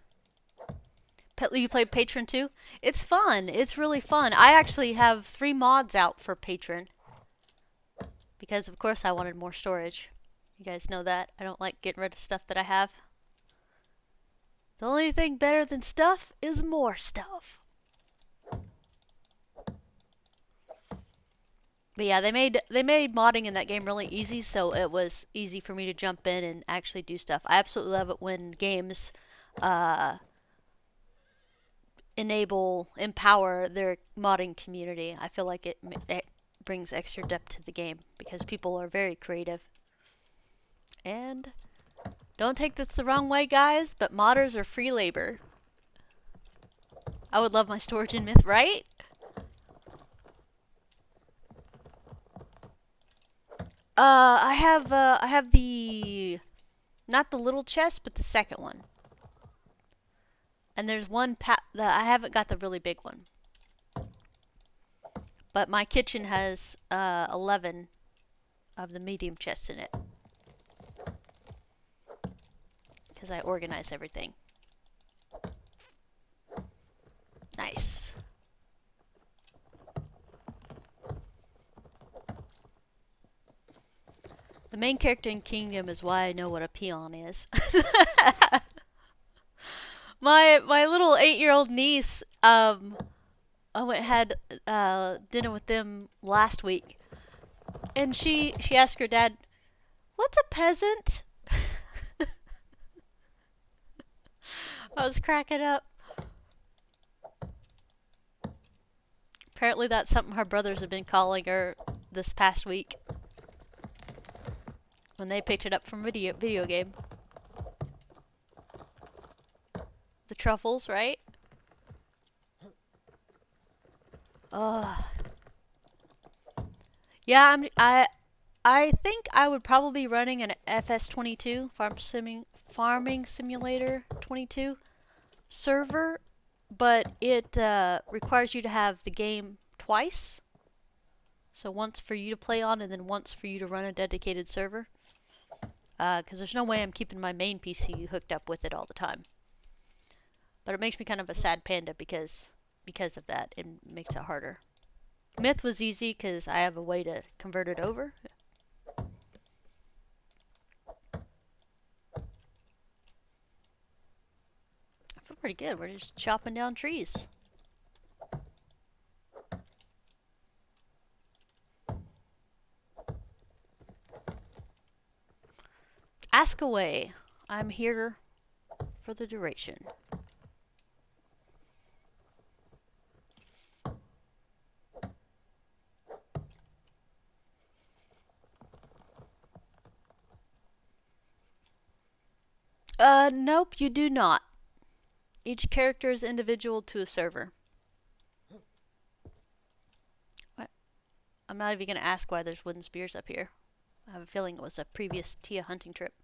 You play Patron too? It's fun. It's really fun. I actually have 3 mods out for Patron, because of course I wanted more storage. You guys know that. I don't like getting rid of stuff that I have. The only thing better than stuff is more stuff. But yeah, they made modding in that game really easy, so it was easy for me to jump in and actually do stuff. I absolutely love it when games empower their modding community. I feel like it brings extra depth to the game, because people are very creative. And don't take this the wrong way, guys, but modders are free labor. I would love my storage in Myth, right? I have the, not the little chest, but the second one. And there's one I haven't got the really big one. But my kitchen has 11 of the medium chests in it. because I organize everything. Nice. The main character in Kingdom is why I know what a peon is. My little 8-year-old niece, I went and had dinner with them last week, and she asked her dad, "What's a peasant?" I was cracking up. Apparently that's something her brothers have been calling her this past week when they picked it up from video game. The truffles, right? Yeah, I think I would probably be running an FS22 Farming Simulator 22 server, but it requires you to have the game twice. So once for you to play on and then once for you to run a dedicated server. Because there's no way I'm keeping my main PC hooked up with it all the time. But it makes me kind of a sad panda because of that. It makes it harder. Myth was easy because I have a way to convert it over. I feel pretty good. We're just chopping down trees. Ask away. I'm here for the duration. Nope, you do not. Each character is individual to a server. What? I'm not even going to ask why there's wooden spears up here. I have a feeling it was a previous Tia hunting trip.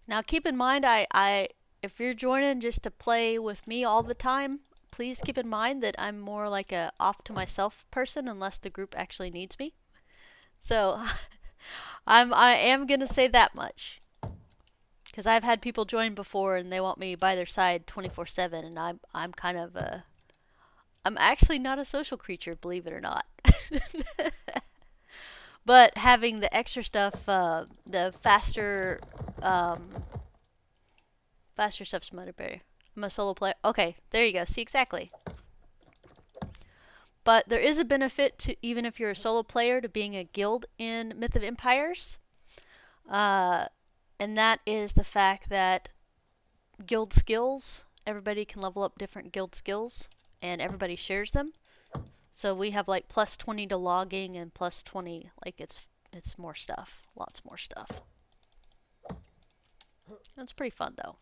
Now keep in mind, if you're joining just to play with me all the time, please keep in mind that I'm more like a off to myself person unless the group actually needs me. So I am gonna say that much, because I've had people join before and they want me by their side 24/7, and I'm kind of I'm actually not a social creature, believe it or not. But having the extra stuff, the faster stuff's much better. I'm a solo player. Okay, there you go. See, exactly. But there is a benefit to, even if you're a solo player, to being a guild in Myth of Empires. And that is the fact that guild skills, everybody can level up different guild skills, and everybody shares them. So we have like plus 20 to logging and plus 20, like it's more stuff. Lots more stuff. It's pretty fun though.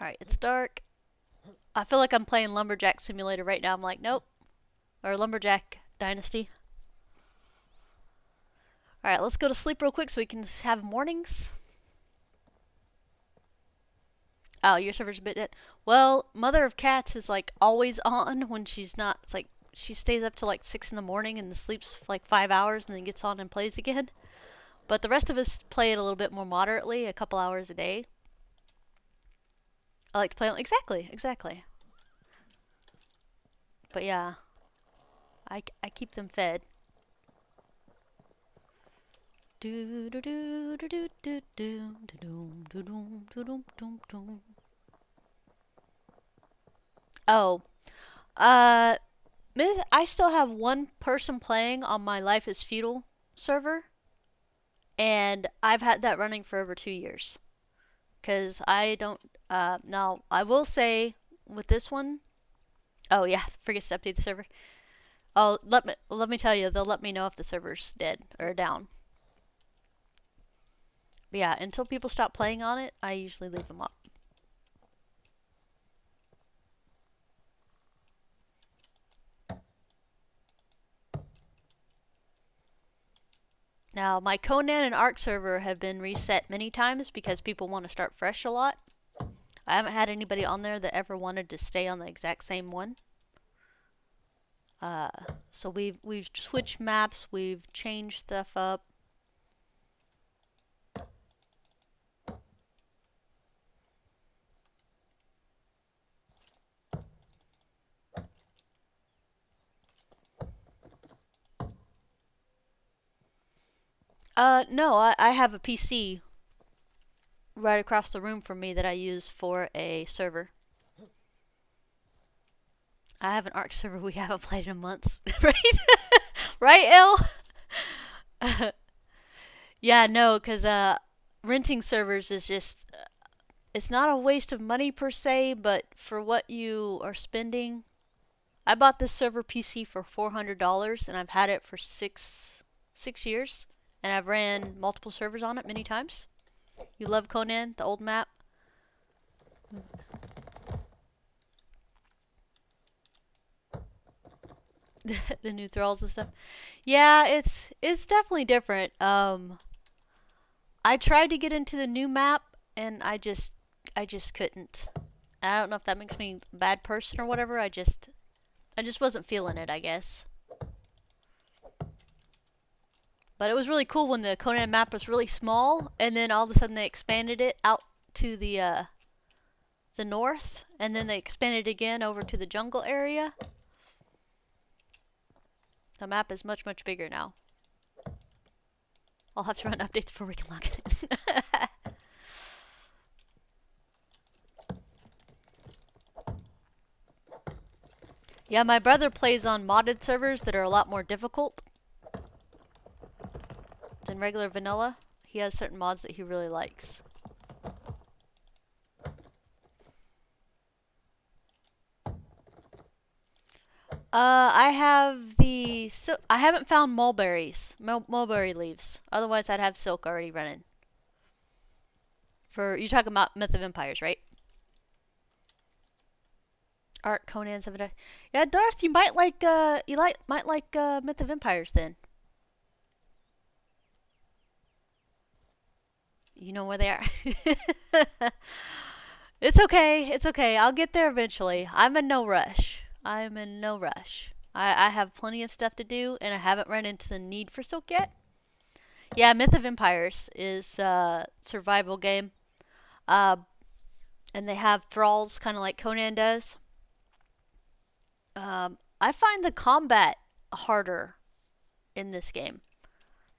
Alright, it's dark. I feel like I'm playing Lumberjack Simulator right now. I'm like, nope. Or Lumberjack Dynasty. Alright, let's go to sleep real quick so we can have mornings. Oh, your server's a bit dead. Well, Mother of Cats is like always on when she's not. It's like she stays up till like 6 in the morning and sleeps for like 5 hours and then gets on and plays again. But the rest of us play it a little bit more moderately, a couple hours a day. I like to play on... Exactly. But yeah, I keep them fed. Oh, I still have one person playing on my Life is Feudal server, and I've had that running for over 2 years. Because I don't, now, I will say, with this one, oh yeah, forget to update the server. Oh, let me tell you, they'll let me know if the server's dead or down. But yeah, until people stop playing on it, I usually leave them up. Now, my Conan and Ark server have been reset many times because people want to start fresh a lot. I haven't had anybody on there that ever wanted to stay on the exact same one. So we've switched maps, we've changed stuff up. No, I have a PC right across the room from me that I use for a server. I have an ARC server we haven't played in months, right? Right, L? Yeah, no, because renting servers is just, it's not a waste of money per se, but for what you are spending. I bought this server PC for $400 and I've had it for six years, and I've ran multiple servers on it many times. You love Conan, the old map? The new thralls and stuff. Yeah, it's definitely different. I tried to get into the new map and I just couldn't. I don't know if that makes me a bad person or whatever. I just wasn't feeling it, I guess. But it was really cool when the Conan map was really small, and then all of a sudden they expanded it out to the north, and then they expanded again over to the jungle area. The map is much, much bigger now. I'll have to run updates before we can log it in. Yeah, my brother plays on modded servers that are a lot more difficult than regular vanilla. He has certain mods that he really likes. I have I haven't found mulberries, mulberry leaves. Otherwise, I'd have silk already running. You're talking about Myth of Empires, right? Art Conan 7. Yeah, Darth, you might like Myth of Empires then. You know where they are. It's okay. It's okay. I'll get there eventually. I'm in no rush. I have plenty of stuff to do, and I haven't run into the need for silk yet. Yeah, Myth of Empires is a survival game. And they have thralls, kind of like Conan does. I find the combat harder in this game,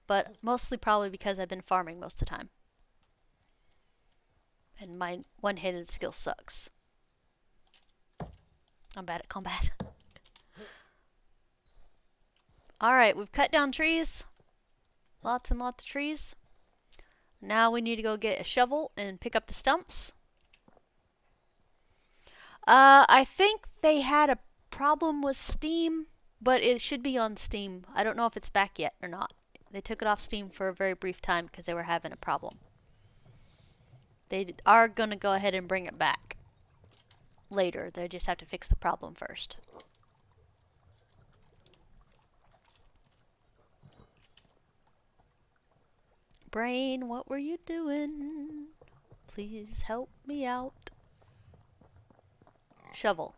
but mostly probably because I've been farming most of the time. And my one-handed skill sucks. I'm bad at combat. Alright, we've cut down trees. Lots and lots of trees. Now we need to go get a shovel and pick up the stumps. I think they had a problem with Steam, but it should be on Steam. I don't know if it's back yet or not. They took it off Steam for a very brief time because they were having a problem. They are going to go ahead and bring it back later. They just have to fix the problem first. Brain, what were you doing? Please help me out. Shovel.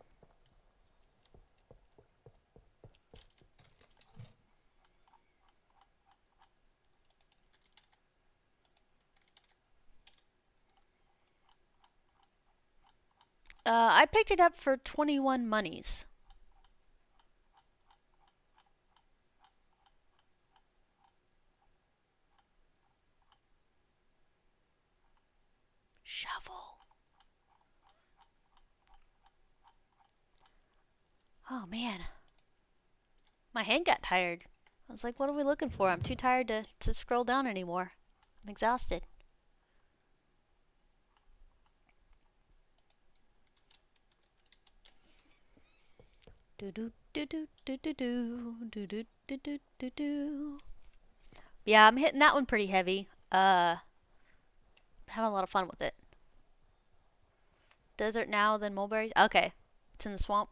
I picked it up for 21 monies. Shovel. Oh man. My hand got tired. I was like, what are we looking for? I'm too tired to scroll down anymore. I'm exhausted. Do do do do do do do do do do do do do. Yeah, I'm hitting that one pretty heavy. Having a lot of fun with it. Desert now, then mulberries. Okay, it's in the swamp.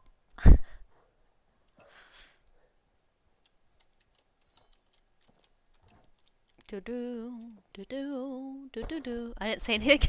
Do do do do do do do. I didn't say anything.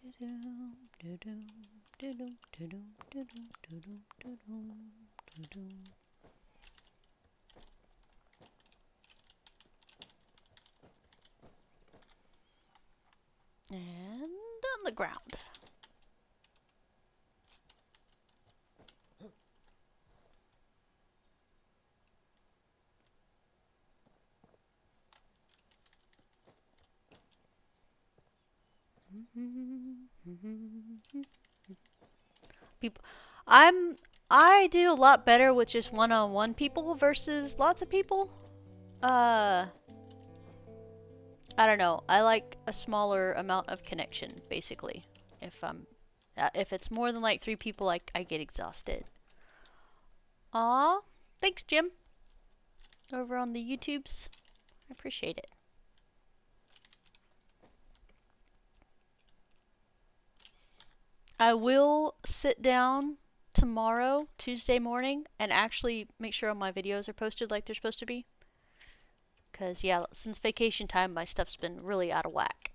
And on the ground. People, I do a lot better with just one-on-one people versus lots of people. I don't know. I like a smaller amount of connection, basically. If it's more than like 3 people, I get exhausted. Aw, thanks, Jim. Over on the YouTubes, I appreciate it. I will sit down tomorrow, Tuesday morning, and actually make sure all my videos are posted like they're supposed to be. Because, yeah, since vacation time, my stuff's been really out of whack.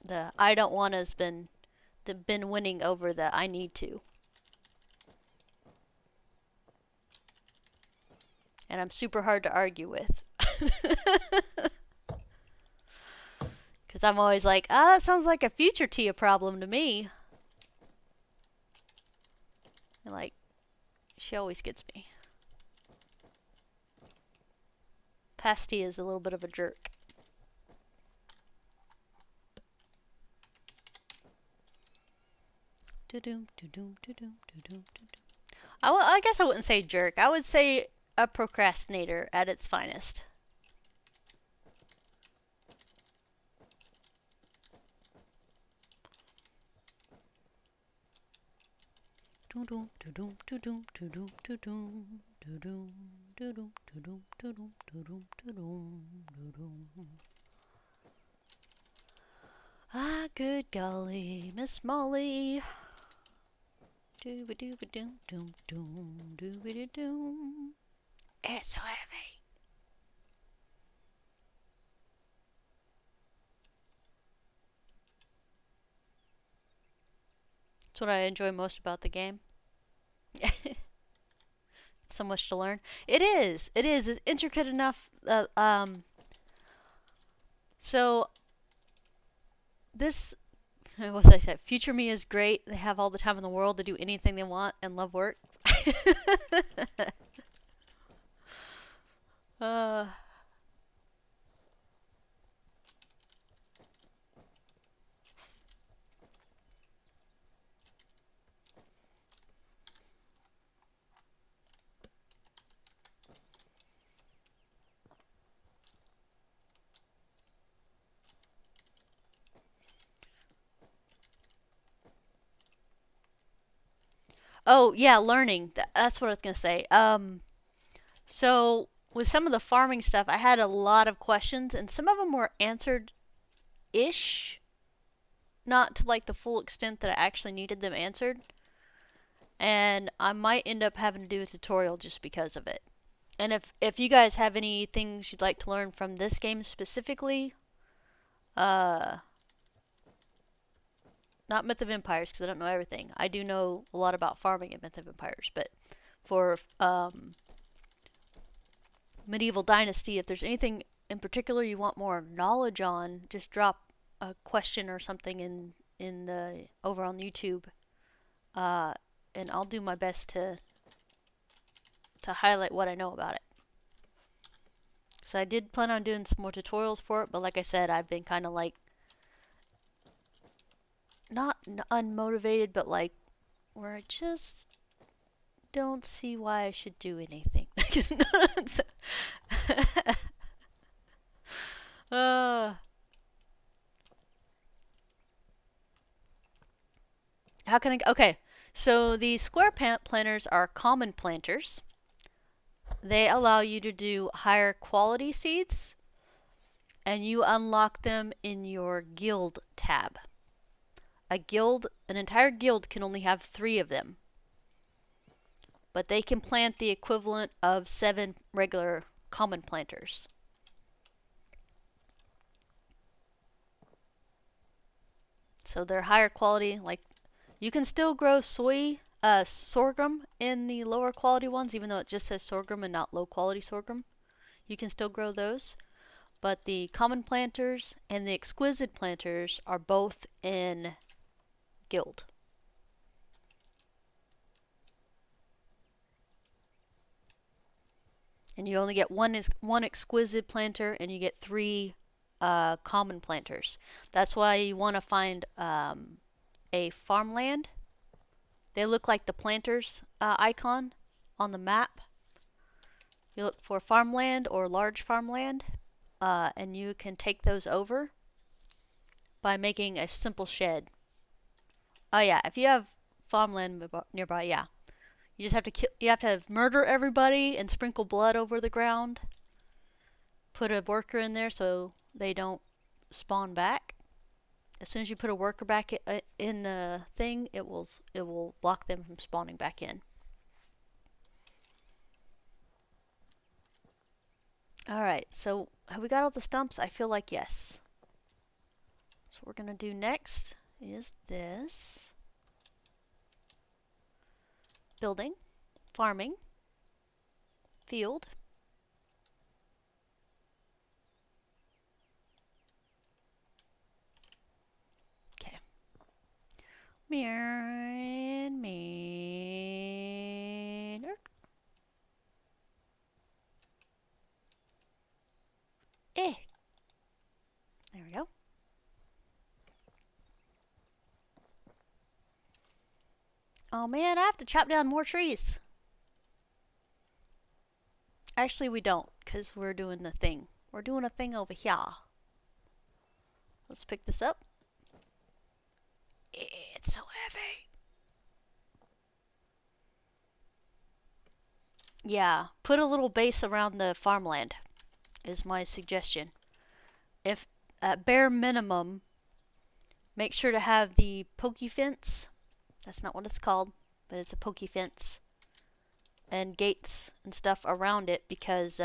The I don't want has been winning over the I need to. And I'm super hard to argue with. Because I'm always like, that sounds like a future Tia problem to me. And like, she always gets me. Past Tia is a little bit of a jerk. I guess I wouldn't say jerk. I would say a procrastinator at its finest. Ah, good golly, Miss Molly. Dooba-dooba-doom-doom-doom, dooba-doo-doom. It's so heavy. That's what I enjoy most about the game. So much to learn. It is. It is. It's intricate enough. So this, what was I said? Future me is great. They have all the time in the world to do anything they want and love work. Oh, yeah, learning. That's what I was going to say. So with some of the farming stuff, I had a lot of questions, and some of them were answered-ish. Not to like the full extent that I actually needed them answered. And I might end up having to do a tutorial just because of it. And if you guys have any things you'd like to learn from this game specifically, not Myth of Empires, because I don't know everything. I do know a lot about farming in Myth of Empires, but for Medieval Dynasty, if there's anything in particular you want more knowledge on, just drop a question or something in the over on YouTube, and I'll do my best to highlight what I know about it. So I did plan on doing some more tutorials for it, but like I said, I've been kind of like not unmotivated, but like where I just don't see why I should do anything. How can I? Okay, so the square planters are common planters. They allow you to do higher quality seeds, and you unlock them in your guild tab. An entire guild can only have 3 of them. But they can plant the equivalent of 7 regular common planters. So they're higher quality. Like, you can still grow sorghum in the lower quality ones, even though it just says sorghum and not low quality sorghum. You can still grow those. But the common planters and the exquisite planters are both in guild. And you only get one exquisite planter, and you get 3 common planters. That's why you want to find a farmland. They look like the planters icon on the map. You look for farmland or large farmland, and you can take those over by making a simple shed. Oh yeah, if you have farmland nearby, yeah. You just have to you have to murder everybody and sprinkle blood over the ground. Put a worker in there so they don't spawn back. As soon as you put a worker back in the thing, it will block them from spawning back in. Alright, so have we got all the stumps? I feel like yes. So what we're going to do next is this. Building, farming, field. Okay. There we go. Oh man, I have to chop down more trees. Actually, we don't, because we're doing the thing. We're doing a thing over here. Let's pick this up. It's so heavy. Yeah, put a little base around the farmland is my suggestion. If at bare minimum, make sure to have the pokey fence. That's not what it's called, but it's a pokey fence. And gates and stuff around it, because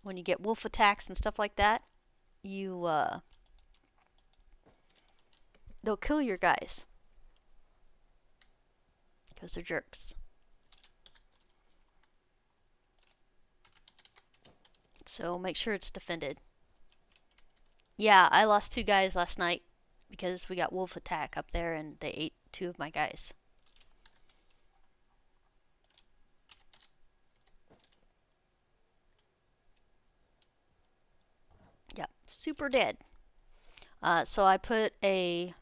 when you get wolf attacks and stuff like that, they'll kill your guys. Because they're jerks. So make sure it's defended. Yeah, I lost 2 guys last night because we got wolf attack up there and they ate 2 of my guys. Yeah, super dead. So I put a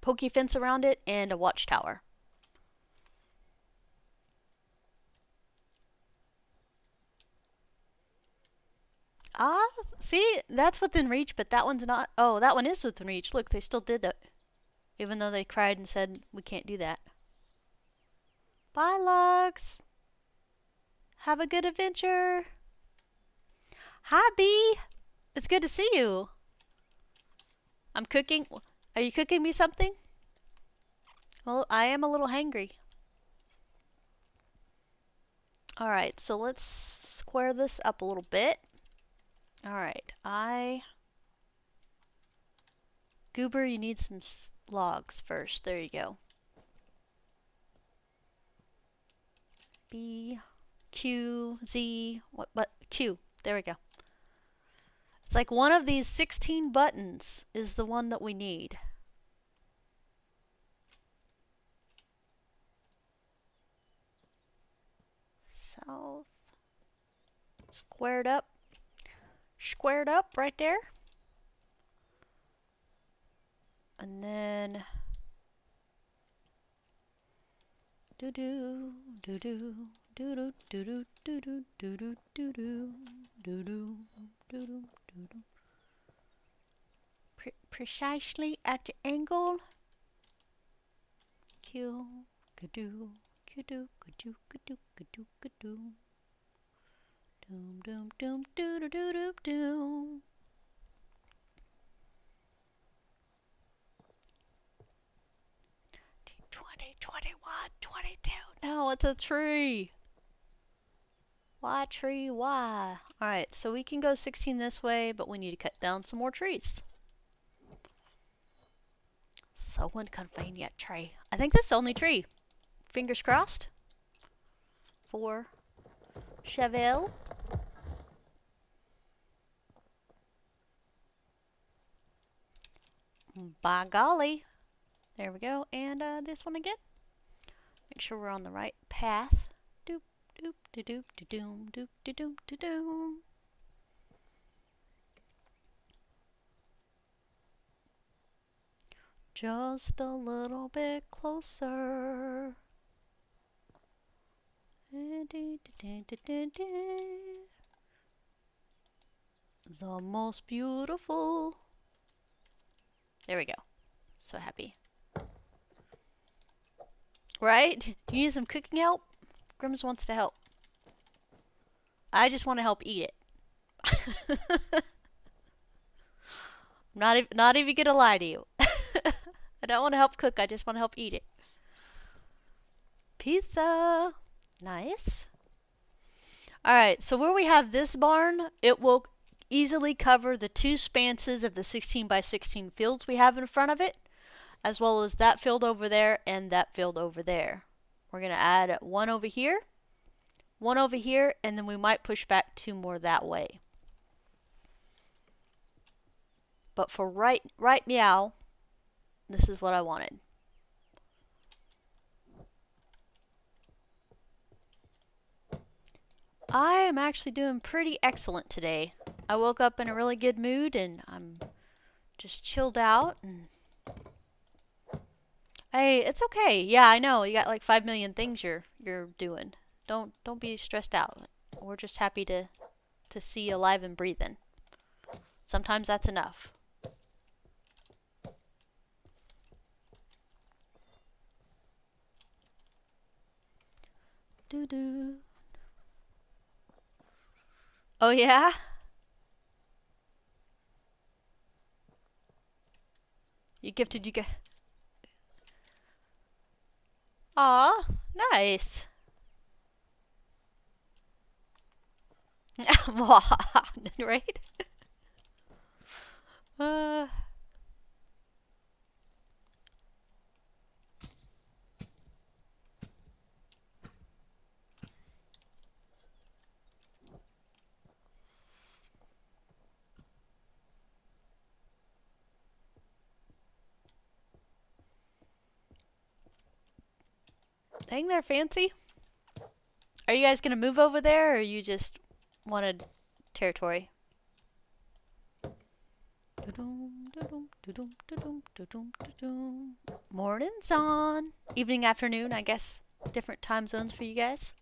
pokey fence around it and a watchtower. Ah, see, that's within reach, but that one's not. Oh, that one is within reach. Look, they still did that. Even though they cried and said, we can't do that. Bye, Logs. Have a good adventure. Hi, Bee. It's good to see you. I'm cooking. Are you cooking me something? Well, I am a little hangry. Alright, so let's square this up a little bit. Alright, Goober, you need some logs first. There you go. B, Q, Z, what, Q. There we go. It's like one of these 16 buttons is the one that we need. South. Squared up. Squared up right there. And then do-do, do-do, do-do, do-do, do-do, do-do, do-do, do-do, do-do, do-do. Precisely at the angle. Q, ka-do, ka-do, ka-do, ka-do, ka-do, ka-do. Doom, doom, doom, doo-doo-doo-doo, doom. No, it's a tree. Why tree? Why? Alright, so we can go 16 this way, but we need to cut down some more trees. So inconvenient tree. I think this is the only tree. Fingers crossed. For Chevelle. By golly. There we go. And this one again. Make sure we're on the right path. Doop, doop, doop, doop, doom, doop, doop, doop, doom. Just a little bit closer. The most beautiful. There we go. So happy. Right? You need some cooking help? Grims wants to help. I just want to help eat it. Not even gonna lie to you. I don't want to help cook, I just want to help eat it. Pizza! Nice. Alright, so where we have this barn, it will easily cover the 2 spanses of the 16 by 16 fields we have in front of it, as well as that field over there and that field over there. We're going to add 1 over here, 1 over here, and then we might push back 2 more that way. But for right meow, this is what I wanted. I am actually doing pretty excellent today. I woke up in a really good mood and I'm just chilled out and hey, it's okay. Yeah, I know. You got like 5 million things you're doing. Don't be stressed out. We're just happy to see you alive and breathing. Sometimes that's enough. Doo-doo. Oh yeah? You gifted you Aw, nice. Right? Hang there, Fancy. Are you guys gonna move over there, or you just wanted territory? Morning's on. Evening, afternoon, I guess. Different time zones for you guys.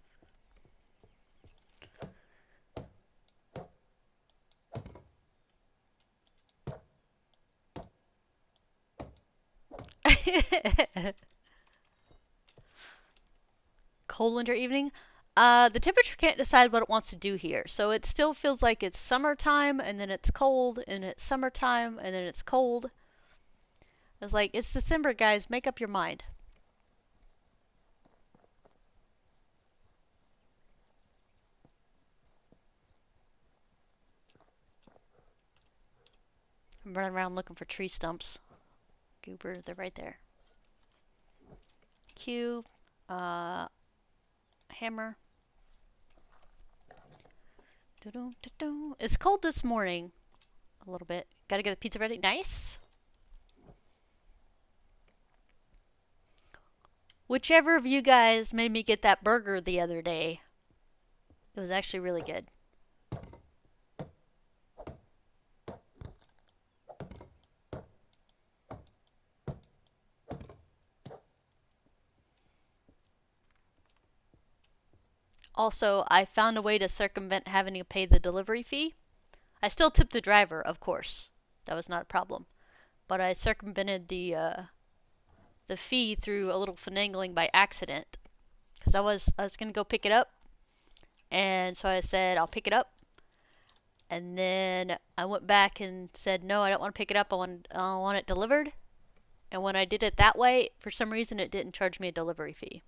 Cold winter evening. The temperature can't decide what it wants to do here. So it still feels like it's summertime and then it's cold and it's summertime and then it's cold. It's like, it's December, guys. Make up your mind. I'm running around looking for tree stumps. Goober, they're right there. Cube. Hammer. It's cold this morning. A little bit. Gotta get the pizza ready. Nice. Whichever of you guys made me get that burger the other day, it was actually really good. Also, I found a way to circumvent having to pay the delivery fee. I still tipped the driver, of course. That was not a problem. But I circumvented the fee through a little finagling by accident. Because I was going to go pick it up. And so I said, I'll pick it up. And then I went back and said, no, I don't want to pick it up. I want it delivered. And when I did it that way, for some reason, it didn't charge me a delivery fee.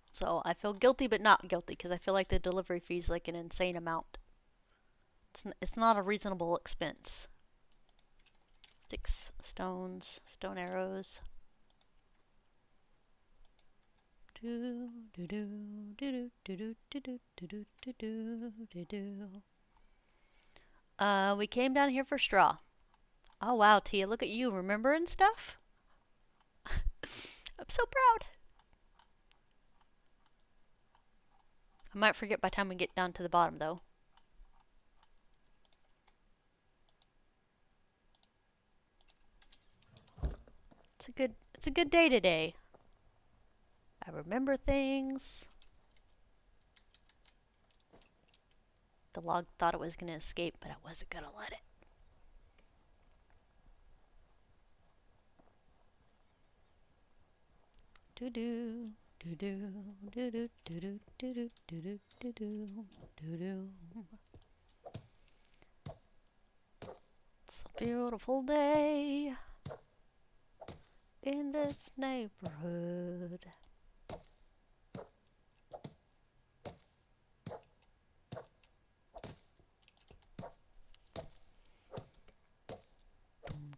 So I feel guilty but not guilty because I feel like the delivery fee is like an insane amount. It's not a reasonable expense. Sticks, stones, stone arrows. We came down here for straw. Oh wow, Tia, look at you remembering stuff. I'm so proud. I might forget by the time we get down to the bottom though. It's a good day today. I remember things. The log thought it was going to escape, but I wasn't going to let it. Do-do, do-do, do-do, do-do, do-do, do-do, do-do, do-do. It's a beautiful day in this neighborhood.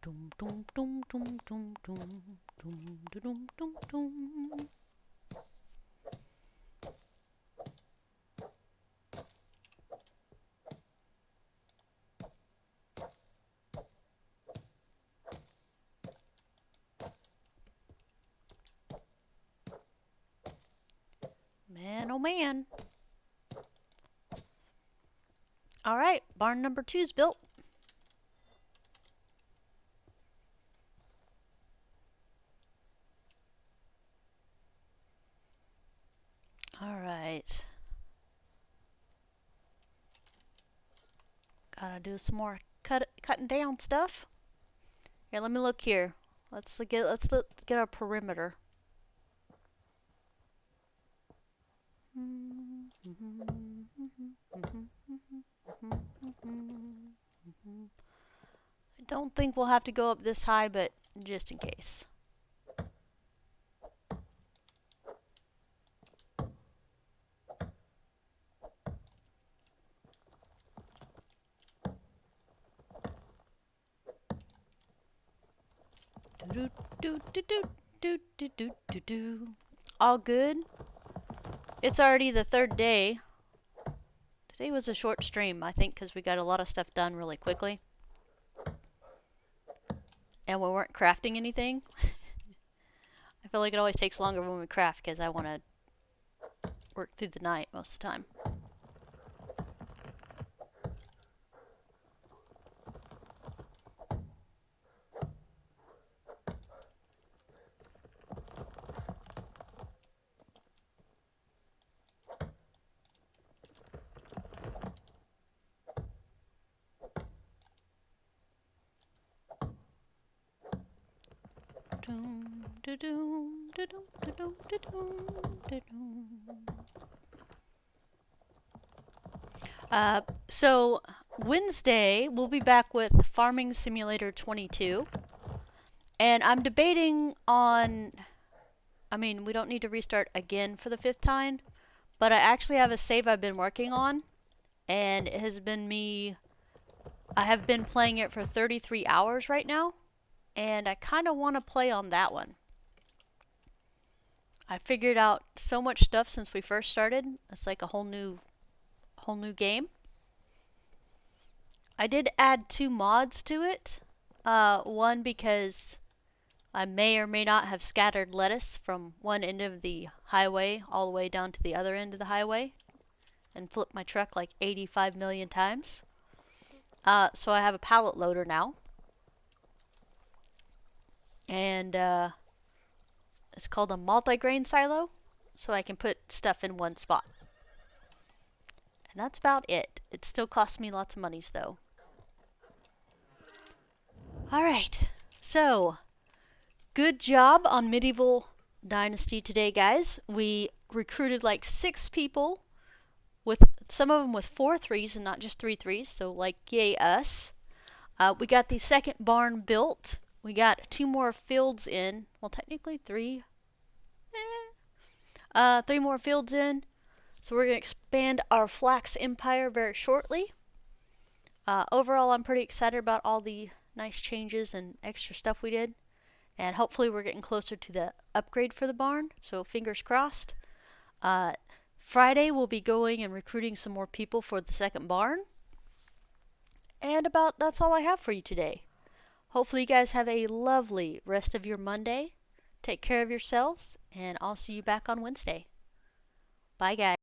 Dum dum dum dum dum dum dum dum dum dum. Man, oh man. All right, barn number 2's built. All right. Gotta do some more cutting down stuff. Here, let me look here. Let's get our perimeter. I don't think we'll have to go up this high, but just in case. All good. It's already the 3rd day. Today was a short stream, I think, because we got a lot of stuff done really quickly. And we weren't crafting anything. I feel like it always takes longer when we craft because I want to work through the night most of the time. So Wednesday we'll be back with Farming Simulator 22, and I'm debating on, I mean, we don't need to restart again for the 5th time, but I actually have a save I've been working on, and it has been I have been playing it for 33 hours right now, and I kind of want to play on that one. I figured out so much stuff since we first started. It's like a whole new game. I did add 2 mods to it. One because I may or may not have scattered lettuce from one end of the highway all the way down to the other end of the highway and flipped my truck like 85 million times. So I have a pallet loader now. And it's called a multi-grain silo, so I can put stuff in one spot. And that's about it. It still costs me lots of monies though. Alright, so good job on Medieval Dynasty today, guys. We recruited like 6 people, with some of them with 4 3s and not just 3 3s, so like yay us. We got the 2nd barn built. We got 2 more fields in. Well, technically 3. 3 more fields in. So we're going to expand our flax empire very shortly. Overall, I'm pretty excited about all the nice changes and extra stuff we did. And hopefully we're getting closer to the upgrade for the barn, so fingers crossed. Friday we'll be going and recruiting some more people for the second barn. And that's all I have for you today. Hopefully you guys have a lovely rest of your Monday. Take care of yourselves, and I'll see you back on Wednesday. Bye, guys.